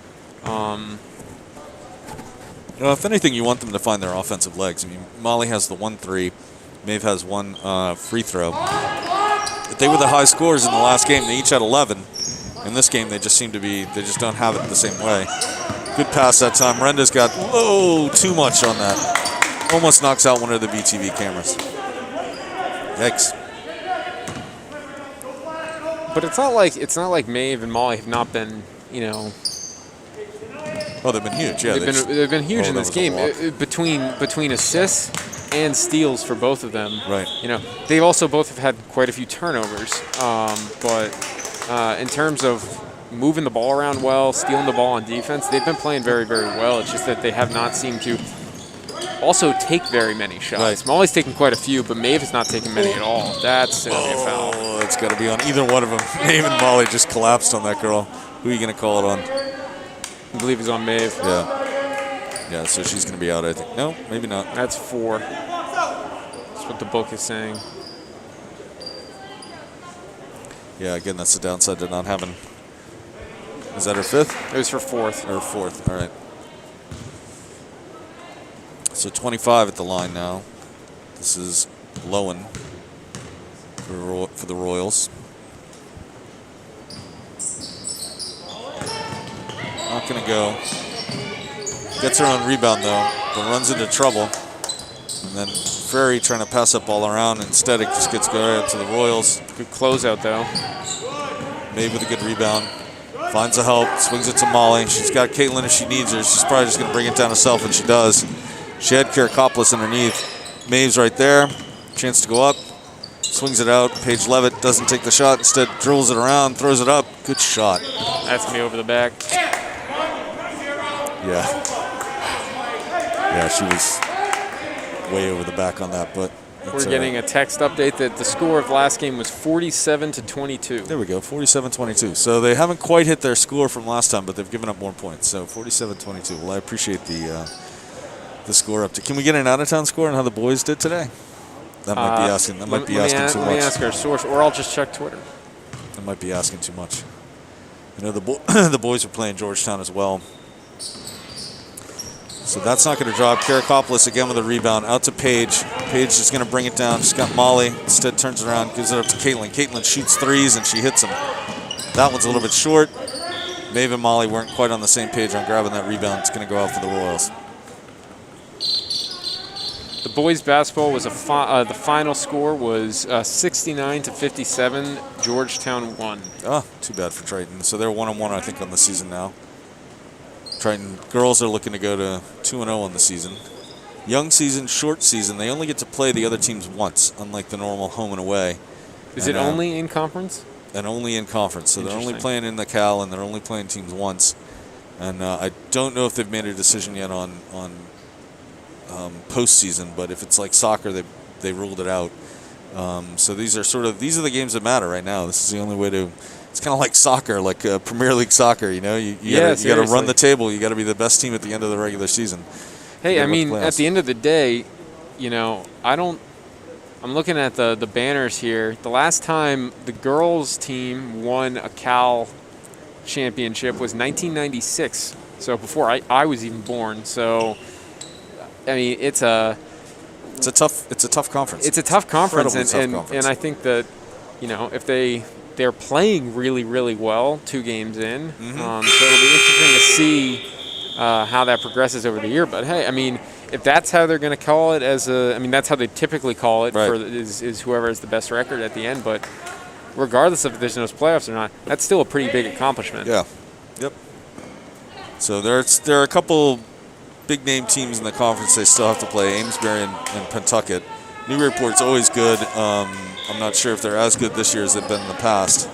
If anything, you want them to find their offensive legs. I mean, Molly has the 1-3. Maeve has 1 free throw. But they were the high scorers in the last game. They each had 11. In this game, they just seem to be, they just don't have it the same way. Good pass that time. Renda's got, too much on that. Almost knocks out one of the BTV cameras. Yikes. But it's not like Maeve and Molly have not been, Oh, they've been huge. Yeah, they've been huge in this game. Between assists and steals for both of them. Right. They also both have had quite a few turnovers. But in terms of moving the ball around well, stealing the ball on defense, they've been playing very, very well. It's just that they have not seemed to also take very many shots. Right. Molly's taken quite a few, but Maeve has not taken many at all. That's going to be a foul. Oh, it's got to be on either one of them. Maeve and Molly just collapsed on that girl. Who are you going to call it on? I believe it's on Maeve. Yeah, so she's going to be out, I think. No, maybe not. That's 4. That's what the book is saying. Yeah, again, that's the downside to not having... Is that her 5th? It was for 4th. Or 4th, all right. So 25 at the line now. This is Lowen for the Royals. Not going to go. Gets her own rebound, though, but runs into trouble. And then Ferry trying to pass up all around. Instead, it just gets going out to the Royals. Good closeout, though. Maeve with a good rebound. Finds the help, swings it to Molly. She's got Caitlin if she needs her. She's probably just going to bring it down herself, and she does. She had Kirakopoulos underneath. Maeve's right there. Chance to go up. Swings it out. Paige Levitt doesn't take the shot. Instead, drills it around, throws it up. Good shot. That's going to be over the back. Yeah. Yeah, she was way over the back on that, but we're getting a text update that the score of last game was 47-22. There we go, 47-22. So they haven't quite hit their score from last time, but they've given up more points. So 47-22. Well, I appreciate the score update. Can we get an out-of-town score on how the boys did today? That might be asking. That might be asking too much. Let me ask our source, or I'll just check Twitter. That might be asking too much. You know, the boys are playing Georgetown as well. So that's not going to drop. Kirakopoulos again with a rebound. Out to Paige. Paige is going to bring it down. She's got Molly. Instead turns around, gives it up to Caitlin. Caitlin shoots threes, and she hits them. That one's a little bit short. Maeve and Molly weren't quite on the same page on grabbing that rebound. It's going to go out for the Royals. The boys' basketball was the final score was 69-57. Georgetown won. Oh, too bad for Triton. So they're 1-1, I think, on the season now. Triton girls are looking to go to 2-0 on the season. Young season, short season. They only get to play the other teams once, unlike the normal home and away. Is it only in conference? And only in conference. So they're only playing in the Cal, and they're only playing teams once. And I don't know if they've made a decision yet on postseason, but if it's like soccer, they ruled it out. So these are the games that matter right now. This is the only way to. It's kind of like soccer, like Premier League soccer. You know, you got to run the table. You got to be the best team at the end of the regular season. Hey, I mean, at the end of the day, you know, I'm looking at the banners here. The last time the girls team won a Cal championship was 1996. So before I was even born. So, I mean, it's a tough conference. It's a tough conference, and I think that, you know, if they're playing really, really well 2 games in. So it'll be interesting to see how that progresses over the year. But, hey, I mean, if that's how they're going to call it that's how they typically call it, right, is whoever has the best record at the end. But regardless of if there's no playoffs or not, that's still a pretty big accomplishment. Yeah. Yep. So there are a couple big-name teams in the conference they still have to play, Amesbury and Pentucket. Newburyport's always good. I'm not sure if they're as good this year as they've been in the past.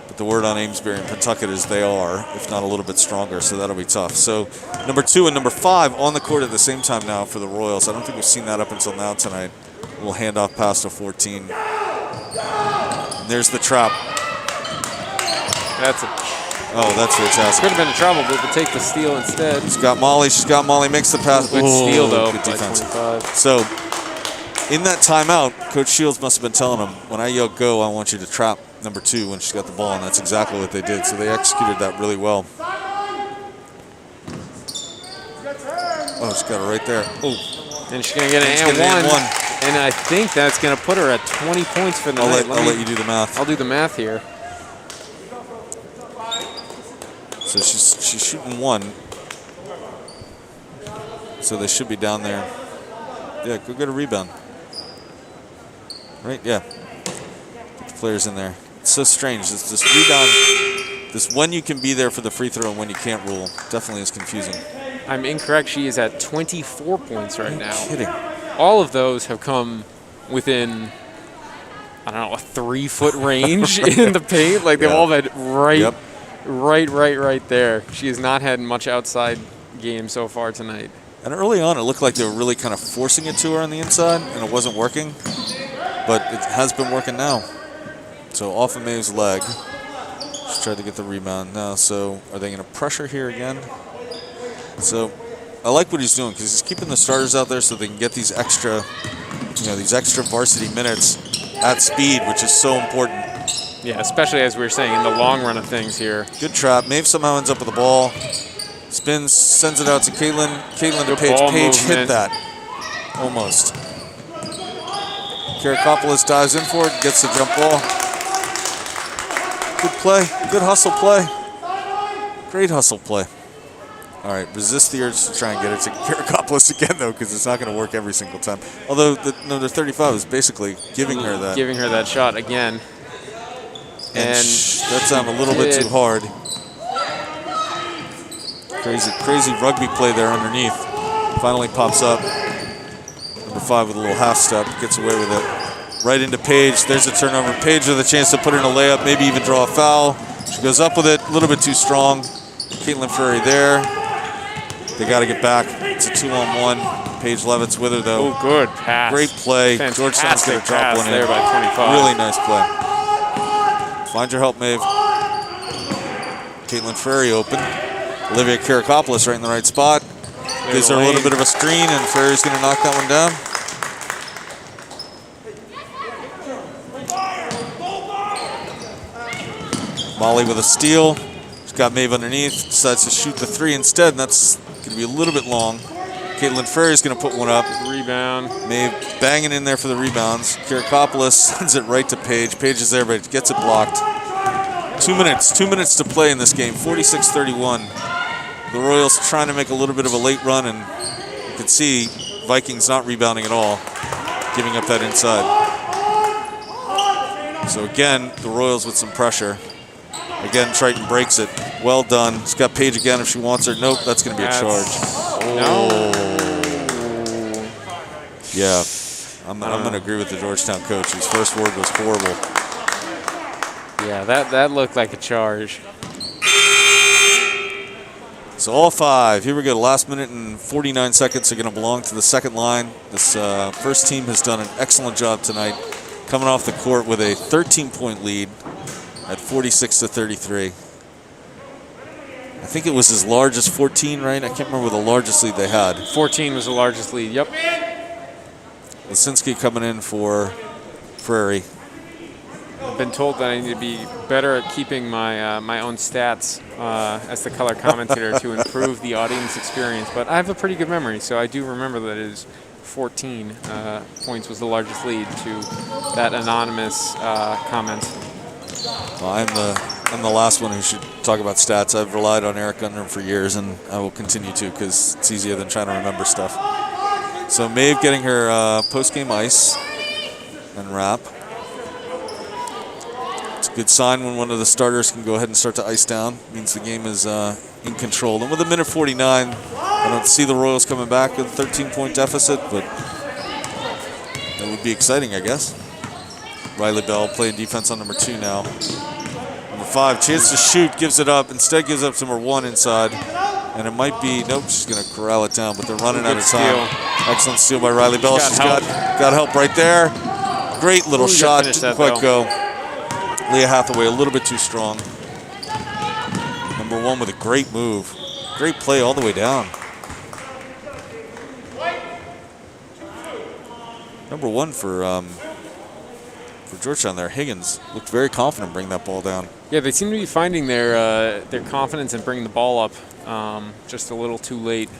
But the word on Amesbury and Pentucket is they are, if not a little bit stronger, so that'll be tough. So number 2 and number 5 on the court at the same time now for the Royals. I don't think we've seen that up until now tonight. We'll hand off pass to 14. And there's the trap. That's fantastic. Could have been in trouble, but we'll take the steal instead. She's got Molly, makes the pass. Good steal, though, good defense. by 25. So in that timeout, Coach Shields must have been telling them, when I yell go, I want you to trap number 2 when she's got the ball, and that's exactly what they did. So they executed that really well. Oh, she's got it right there. Oh. And she's going to get an and one. And I think that's going to put her at 20 points for the night. I'll let you do the math. I'll do the math here. So she's shooting 1. So they should be down there. Yeah, go get a rebound. Right, yeah. Get the players in there. It's so strange. This rebound, this when you can be there for the free throw and when you can't rule, definitely is confusing. I'm incorrect. She is at 24 points right now. Kidding. All of those have come within, I don't know, a 3-foot range in the paint. Like they've all been right there. She has not had much outside game so far tonight. And early on, it looked like they were really kind of forcing it to her on the inside, and it wasn't working. But it has been working now. So off of Maeve's leg. She tried to get the rebound now. So are they going to pressure here again? So I like what he's doing because he's keeping the starters out there so they can get these extra varsity minutes at speed, which is so important. Yeah, especially as we were saying in the long run of things here. Good trap. Maeve somehow ends up with the ball. Spins, sends it out to Caitlin. Caitlin to Paige. Paige hit that. Almost. Kirakopoulos dives in for it, gets the jump ball. Good play. Good hustle play. Great hustle play. All right, resist the urge to try and get it to Kirakopoulos again, though, because it's not going to work every single time. Although the number 35 is basically giving her that. Giving her that shot again. And that sounded a little bit too hard. Crazy rugby play there underneath. Finally pops up. Number 5 with a little half step, gets away with it. Right into Paige. There's a turnover. Paige with a chance to put in a layup, maybe even draw a foul. She goes up with it, a little bit too strong. Caitlin Ferry there. They got to get back. It's a 2-on-1. Paige Levitt's with her though. Oh, good pass. Great play. Georgetown's going to drop one in. There by 25. Really nice play. Find your help, Maeve. Caitlin Ferry open. Olivia Karakopoulos right in the right spot. Gives her a little bit of a screen, and Ferry's going to knock that one down. Molly with a steal. She's got Maeve underneath. Decides to shoot the 3 instead, and that's going to be a little bit long. Caitlin Ferry's going to put one up. Rebound. Maeve banging in there for the rebounds. Karakopoulos sends it right to Paige. Paige is there, but it gets it blocked. 2 minutes. 2 minutes to play in this game. 46-31. The Royals trying to make a little bit of a late run, and you can see Vikings not rebounding at all, giving up that inside. So again, the Royals with some pressure. Again, Triton breaks it. Well done. She's got Paige again if she wants her. Nope, that's going to be a charge. No. Yeah, I'm going to agree with the Georgetown coach. His first word was horrible. Yeah, that looked like a charge. So all 5. Here we go. Last minute and 49 seconds are going to belong to the second line. This first team has done an excellent job tonight, coming off the court with a 13-point lead at 46-33. I think it was as large as 14, right? I can't remember the largest lead they had. 14 was the largest lead. Yep. Lisinski coming in for Frary. I've been told that I need to be better at keeping my my own stats as the color commentator to improve the audience experience. But I have a pretty good memory, so I do remember that it is 14 points was the largest lead to that anonymous comment. Well, I'm the last one who should talk about stats. I've relied on Eric Gundren for years, and I will continue to because it's easier than trying to remember stuff. So Maeve getting her post-game ice and wrap. It's a good sign when one of the starters can go ahead and start to ice down. It means the game is in control. And with 1:49, I don't see the Royals coming back with a 13-point deficit, but it would be exciting, I guess. Riley Bell playing defense on number 2 now. Number 5, chance to shoot, gives it up. Instead gives up to number 1 inside. And it might be, nope, she's going to corral it down, but they're running out of time. Excellent steal by Riley Bell. She's got help right there. Great little shot, didn't quite go. Leah Hathaway a little bit too strong. Number 1 with a great move. Great play all the way down. Number 1 for Georgetown there, Higgins, looked very confident bringing that ball down. Yeah, they seem to be finding their confidence in bringing the ball up just a little too late.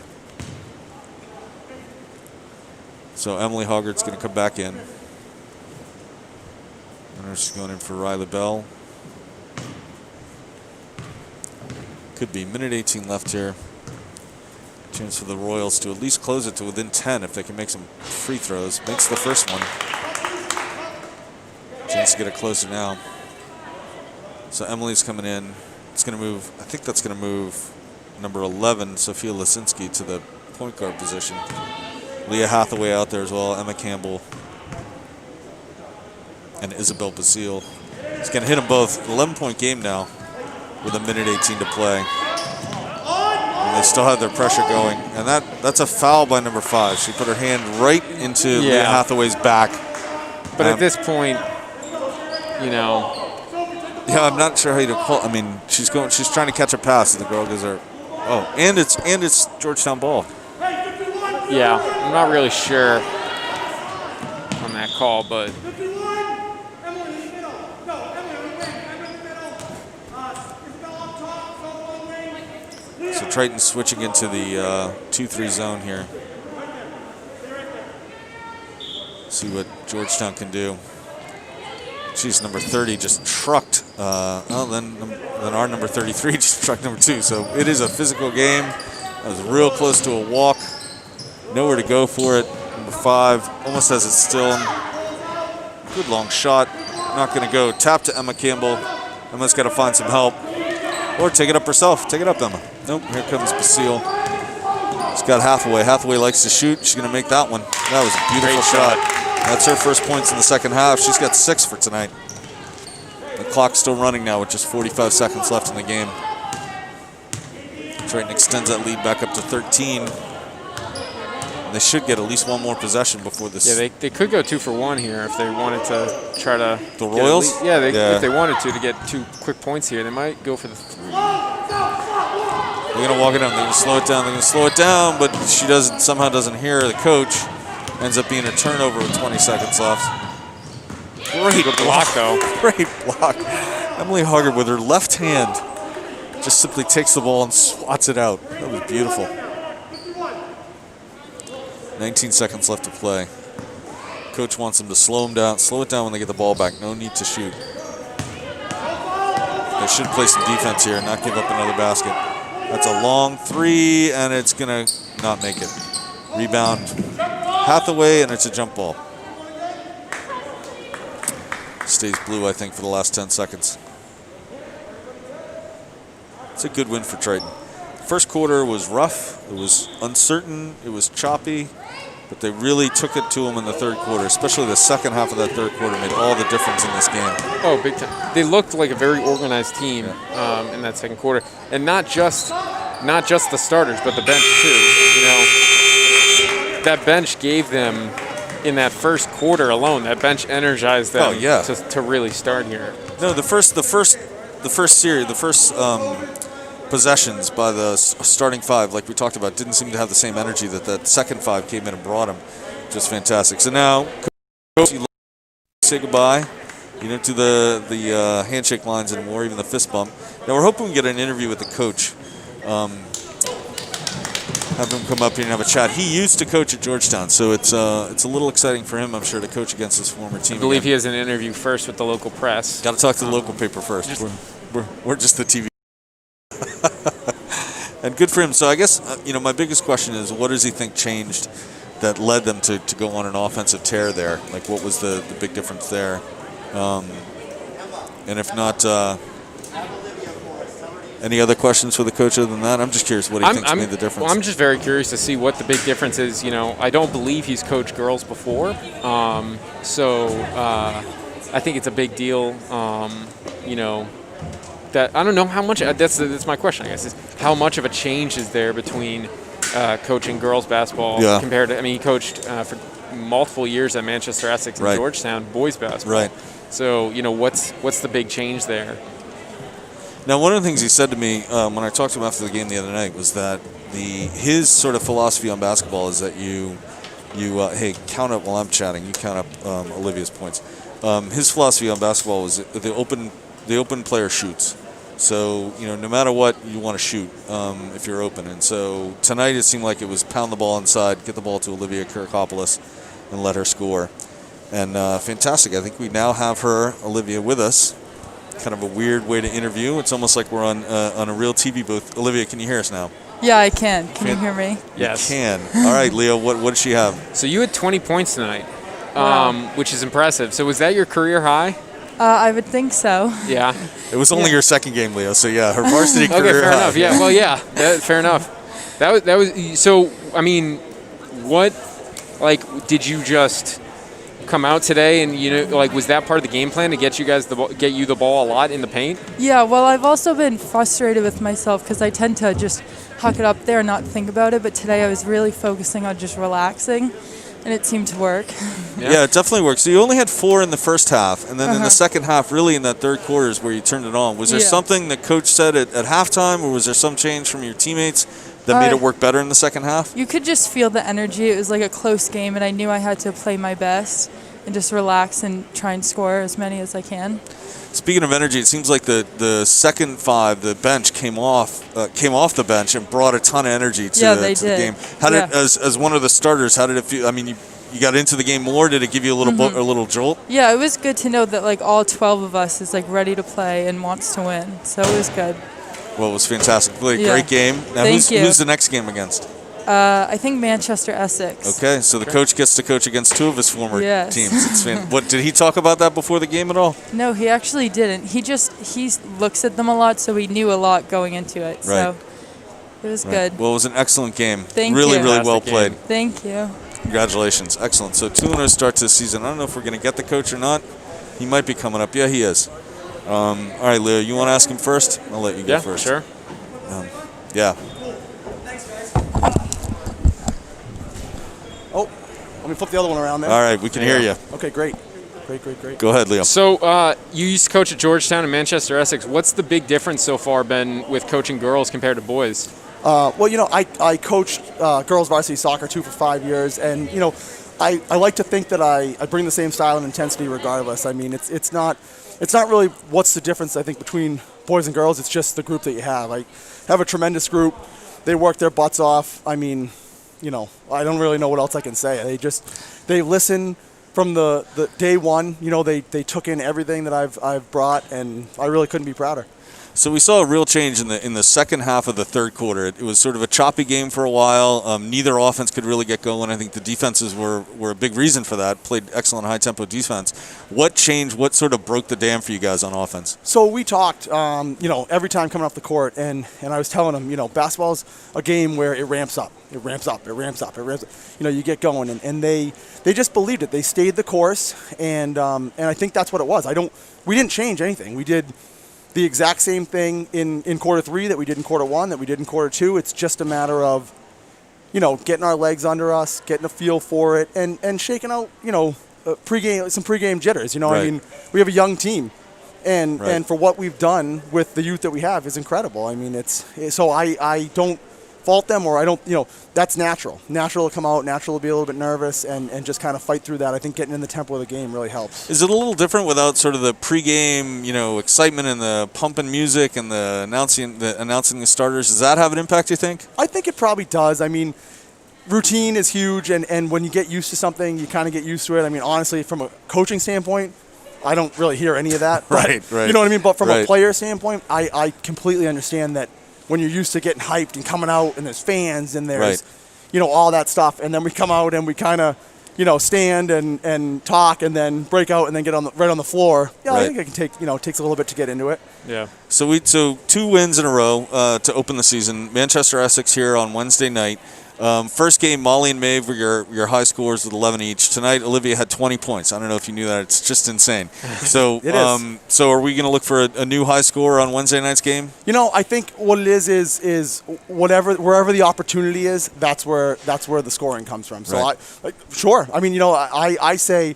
So Emily Hoggart's going to come back in. And she's going in for Riley Bell. Could be minute 18 left here. Chance for the Royals to at least close it to within 10 if they can make some free throws. Makes the first one. Chance to get it closer now. So Emily's coming in. It's going to move, I think that's going to move number 11, Sophia Lisinski, to the point guard position. Leah Hathaway out there as well, Emma Campbell, and Isabel Basile. It's going to hit them both. 11-point game now with a minute 18 to play. And they still have their pressure going. And that's a foul by number 5. She put her hand right into Leah Hathaway's back. But at this point, you know. Yeah, I'm not sure how you call. I mean, she's trying to catch a pass, and the girl gives her. Oh, and it's Georgetown ball. Yeah, I'm not really sure on that call, but. So Triton switching into the 2-3 zone here. See what Georgetown can do. She's number 30 just trucked. Then our number 33 just trucked number 2. So it is a physical game. That was real close to a walk. Nowhere to go for it. Number 5 almost has it still. Good long shot. Not going to go. Tap to Emma Campbell. Emma's got to find some help. Or take it up herself. Take it up, Emma. Nope, here comes Basile. She's got Hathaway. Hathaway likes to shoot. She's going to make that one. That was a beautiful shot. That's her first points in the second half. She's got 6 for tonight. The clock's still running now with just 45 seconds left in the game. Triton extends that lead back up to 13. And they should get at least one more possession before this. Yeah, they could go 2 for 1 here if they wanted to try to. The Royals? If they wanted to get 2 quick points here, they might go for the 3. They're going to walk it down. They're going to slow it down. They're going to slow it down, but she somehow doesn't hear the coach. Ends up being a turnover with 20 seconds left. Great block, though. Great block. Emily Haggard with her left hand just simply takes the ball and swats it out. That was beautiful. 19 seconds left to play. Coach wants them to slow it down when they get the ball back. No need to shoot. They should play some defense here and not give up another basket. That's a long 3, and it's going to not make it. Rebound Hathaway, and it's a jump ball. Stays blue, I think, for the last 10 seconds. It's a good win for Triton. First quarter was rough. It was uncertain. It was choppy. But they really took it to them in the third quarter, especially the second half of that third quarter made all the difference in this game. Oh, big time. They looked like a very organized team in that second quarter. And not just the starters, but the bench, too. You know, that bench gave them, in that first quarter alone, that bench energized them to really start here. No, the first possessions by the starting 5, like we talked about, didn't seem to have the same energy that second 5 came in and brought them. Just fantastic. So now, Coach, say goodbye. You don't do the handshake lines anymore, even the fist bump. Now we're hoping we get an interview with the coach. Have him come up here and have a chat. He used to coach at Georgetown, so it's a little exciting for him, I'm sure, to coach against his former team. I believe he has an interview first with the local press. Got to talk to the local paper first. We're just the TV. And good for him. So I guess my biggest question is, what does he think changed that led them to go on an offensive tear there? Like, what was the big difference there? And if not, any other questions for the coach other than that? I'm just curious what he thinks made the difference. Well, I'm just very curious to see what the big difference is. I don't believe he's coached girls before, so I think it's a big deal. That I don't know how much. That's my question, I guess. Is how much of a change is there between coaching girls basketball compared to? I mean, he coached for multiple years at Manchester Essex and Georgetown boys basketball. Right. So what's the big change there? Now, one of the things he said to me when I talked to him after the game the other night was that his sort of philosophy on basketball is that you hey, count up while I'm chatting. You count up Olivia's points. His philosophy on basketball was the open player shoots. So, no matter what, you want to shoot if you're open. And so tonight it seemed like it was pound the ball inside, get the ball to Olivia Kirkopoulos, and let her score. And fantastic. I think we now have Olivia, with us. Kind of a weird way to interview. It's almost like we're on a real TV booth. Olivia, can you hear us now? Yeah, I can. Can you hear me? Yes. You can. All right, Leo, what did she have? So you had 20 points tonight, which is impressive. So was that your career high? I would think so. Yeah. It was only your second game, Leo. So yeah, her varsity career. Okay, fair high. enough. Yeah. Well, yeah. Fair enough. That was. So I mean, did you just come out today and was that part of the game plan to get you the ball a lot in the paint? Yeah. Well, I've also been frustrated with myself because I tend to just huck it up there and not think about it. But today I was really focusing on just relaxing. And it seemed to work. Yeah, it definitely works. So you only had 4 in the first half, and then in the second half, really in that third quarter is where you turned it on. Was there something the coach said at halftime, or was there some change from your teammates that made it work better in the second half? You could just feel the energy. It was like a close game, and I knew I had to play my best and just relax and try and score as many as I can. Speaking of energy, it seems like the second 5, the bench came off the bench and brought a ton of energy to the game. How did as one of the starters? How did it feel? I mean, you got into the game more. Did it give you a little jolt? Yeah, it was good to know that all 12 of us is ready to play and wants to win. So it was good. Well, it was fantastic. Great game. Now, who's the next game against? I think Manchester Essex. Okay, so the coach gets to coach against 2 of his former teams. What did he talk about that before the game at all? No, he actually didn't. He looks at them a lot, so he knew a lot going into it. Right. So It was good. Well, it was an excellent game. Thank really, you. really well Fantastic played. game. Thank you. Congratulations. Excellent. So 2-0 start to the season. I don't know if we're going to get the coach or not. He might be coming up. Yeah, he is. All right, Leo, you want to ask him first? I'll let you go first. Sure. Yeah. Oh, let me flip the other one around there. All right, we can hear you. Okay, great. Great. Go ahead, Leo. So you used to coach at Georgetown and Manchester, Essex. What's the big difference so far been with coaching girls compared to boys? Well, I coached girls varsity soccer too for 5 years, and I like to think that I bring the same style and intensity regardless. I mean, it's not really what's the difference, I think, between boys and girls. It's just the group that you have. I have a tremendous group. They work their butts off. I mean, I don't really know what else I can say. They listen from the day one. They took in everything that I've brought, and I really couldn't be prouder. So we saw a real change in the second half of the third quarter. It was sort of a choppy game for a while. Neither offense could really get going. I think the defenses were a big reason for that. Played excellent high-tempo defense. What changed? What sort of broke the dam for you guys on offense? So we talked, every time coming off the court, and I was telling them, basketball's a game where it ramps up. It ramps up. You get going, and they just believed it. They stayed the course, and I think that's what it was. We didn't change anything. We did the exact same thing in quarter three that we did in quarter one, that we did in quarter two. It's just a matter of, getting our legs under us, getting a feel for it, and shaking out, some pregame jitters. Right. I mean, we have a young team, and Right. and for what we've done with the youth that we have is incredible. I mean, so I don't fault them, or I don't, that's natural. Natural to come out, natural to be a little bit nervous, and just kind of fight through that. I think getting in the tempo of the game really helps. Is it a little different without sort of the pregame, excitement and the pumping music and the announcing the starters? Does that have an impact, you think? I think it probably does. I mean, routine is huge, and when you get used to something, you kind of get used to it. I mean, honestly, from a coaching standpoint, I don't really hear any of that. Right. You know what I mean? But from Right. a player standpoint, I completely understand that when you're used to getting hyped and coming out and there's fans and there's, all that stuff, and then we come out and we kind of, stand and talk and then break out and then get right on the floor. Yeah, Right. I think it can takes a little bit to get into it. Yeah. So 2 wins in a row to open the season. Manchester Essex here on Wednesday night. First game, Molly and Maeve were your high scores with 11 each. Tonight, Olivia had 20 points. I don't know if you knew that. It's just insane. So, It is. So are we going to look for a new high score on Wednesday night's game? I think what it is wherever the opportunity is, that's where the scoring comes from. So Right. sure. I mean, I say,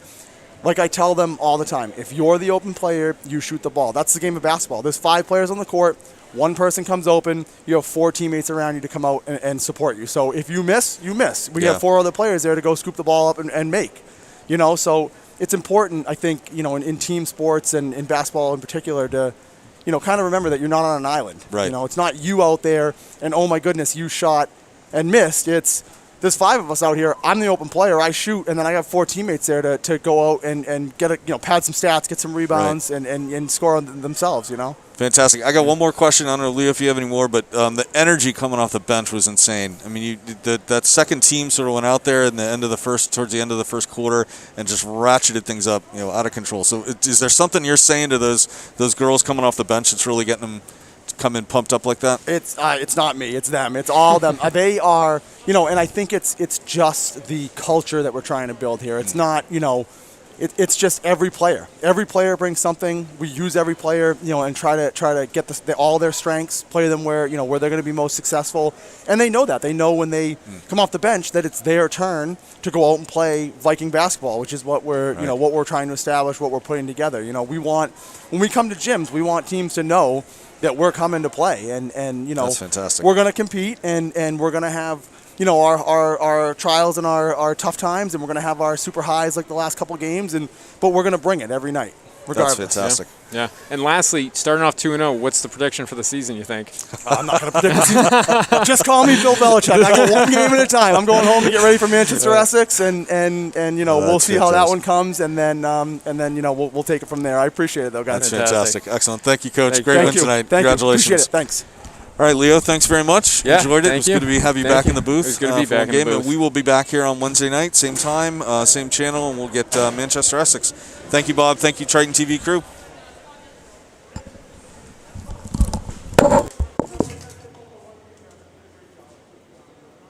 like I tell them all the time, if you're the open player, you shoot the ball. That's the game of basketball. There's 5 players on the court. One person comes open, you have 4 teammates around you to come out and support you. So if you miss, you miss. We have 4 other players there to go scoop the ball up and make. So it's important, I think, in team sports and in basketball in particular to, kind of remember that you're not on an island. Right. It's not you out there and, oh my goodness, you shot and missed. There's 5 of us out here. I'm the open player. I shoot, and then I got 4 teammates there to go out and get pad some stats, get some rebounds, and score on themselves. Fantastic. I got one more question. I don't know, Leo, if you have any more, but the energy coming off the bench was insane. I mean, that second team sort of went out there towards the end of the first quarter and just ratcheted things up, out of control. So is there something you're saying to those girls coming off the bench that's really getting them to come in pumped up like that? It's not me. It's them. It's all them. They are, and I think it's just the culture that we're trying to build here. It's not, it's just every player. Every player brings something. We use every player, and try to get all their strengths, play them where they're going to be most successful. And they know that. They know when they come off the bench that it's their turn to go out and play Viking basketball, which is what we're, what we're trying to establish, what we're putting together. When we come to gyms, we want teams to know that we're coming to play, and That's fantastic. We're going to compete, and we're going to have our trials and our tough times, and we're going to have our super highs like the last couple of games, but we're going to bring it every night, regardless. That's fantastic. Yeah. And lastly, starting off 2-0, what's the prediction for the season, you think? I'm not going to predict the season. Just call me Bill Belichick. I go one game at a time. I'm going home to get ready for Manchester Essex, and we'll see how that one comes, and then we'll take it from there. I appreciate it though, guys. That's fantastic. Excellent. Thank you, Coach. Thank Great you. win tonight. Thank Congratulations. You. Appreciate it. Thanks. All right, Leo, thanks very much. Yeah, Enjoyed it. thank It was you. good to have you Thank back you. in the booth. It was good to be for back one in the game. booth. We will be back here on Wednesday night, same time, same channel, and we'll get Manchester Essex. Thank you, Bob. Thank you, Triton TV crew.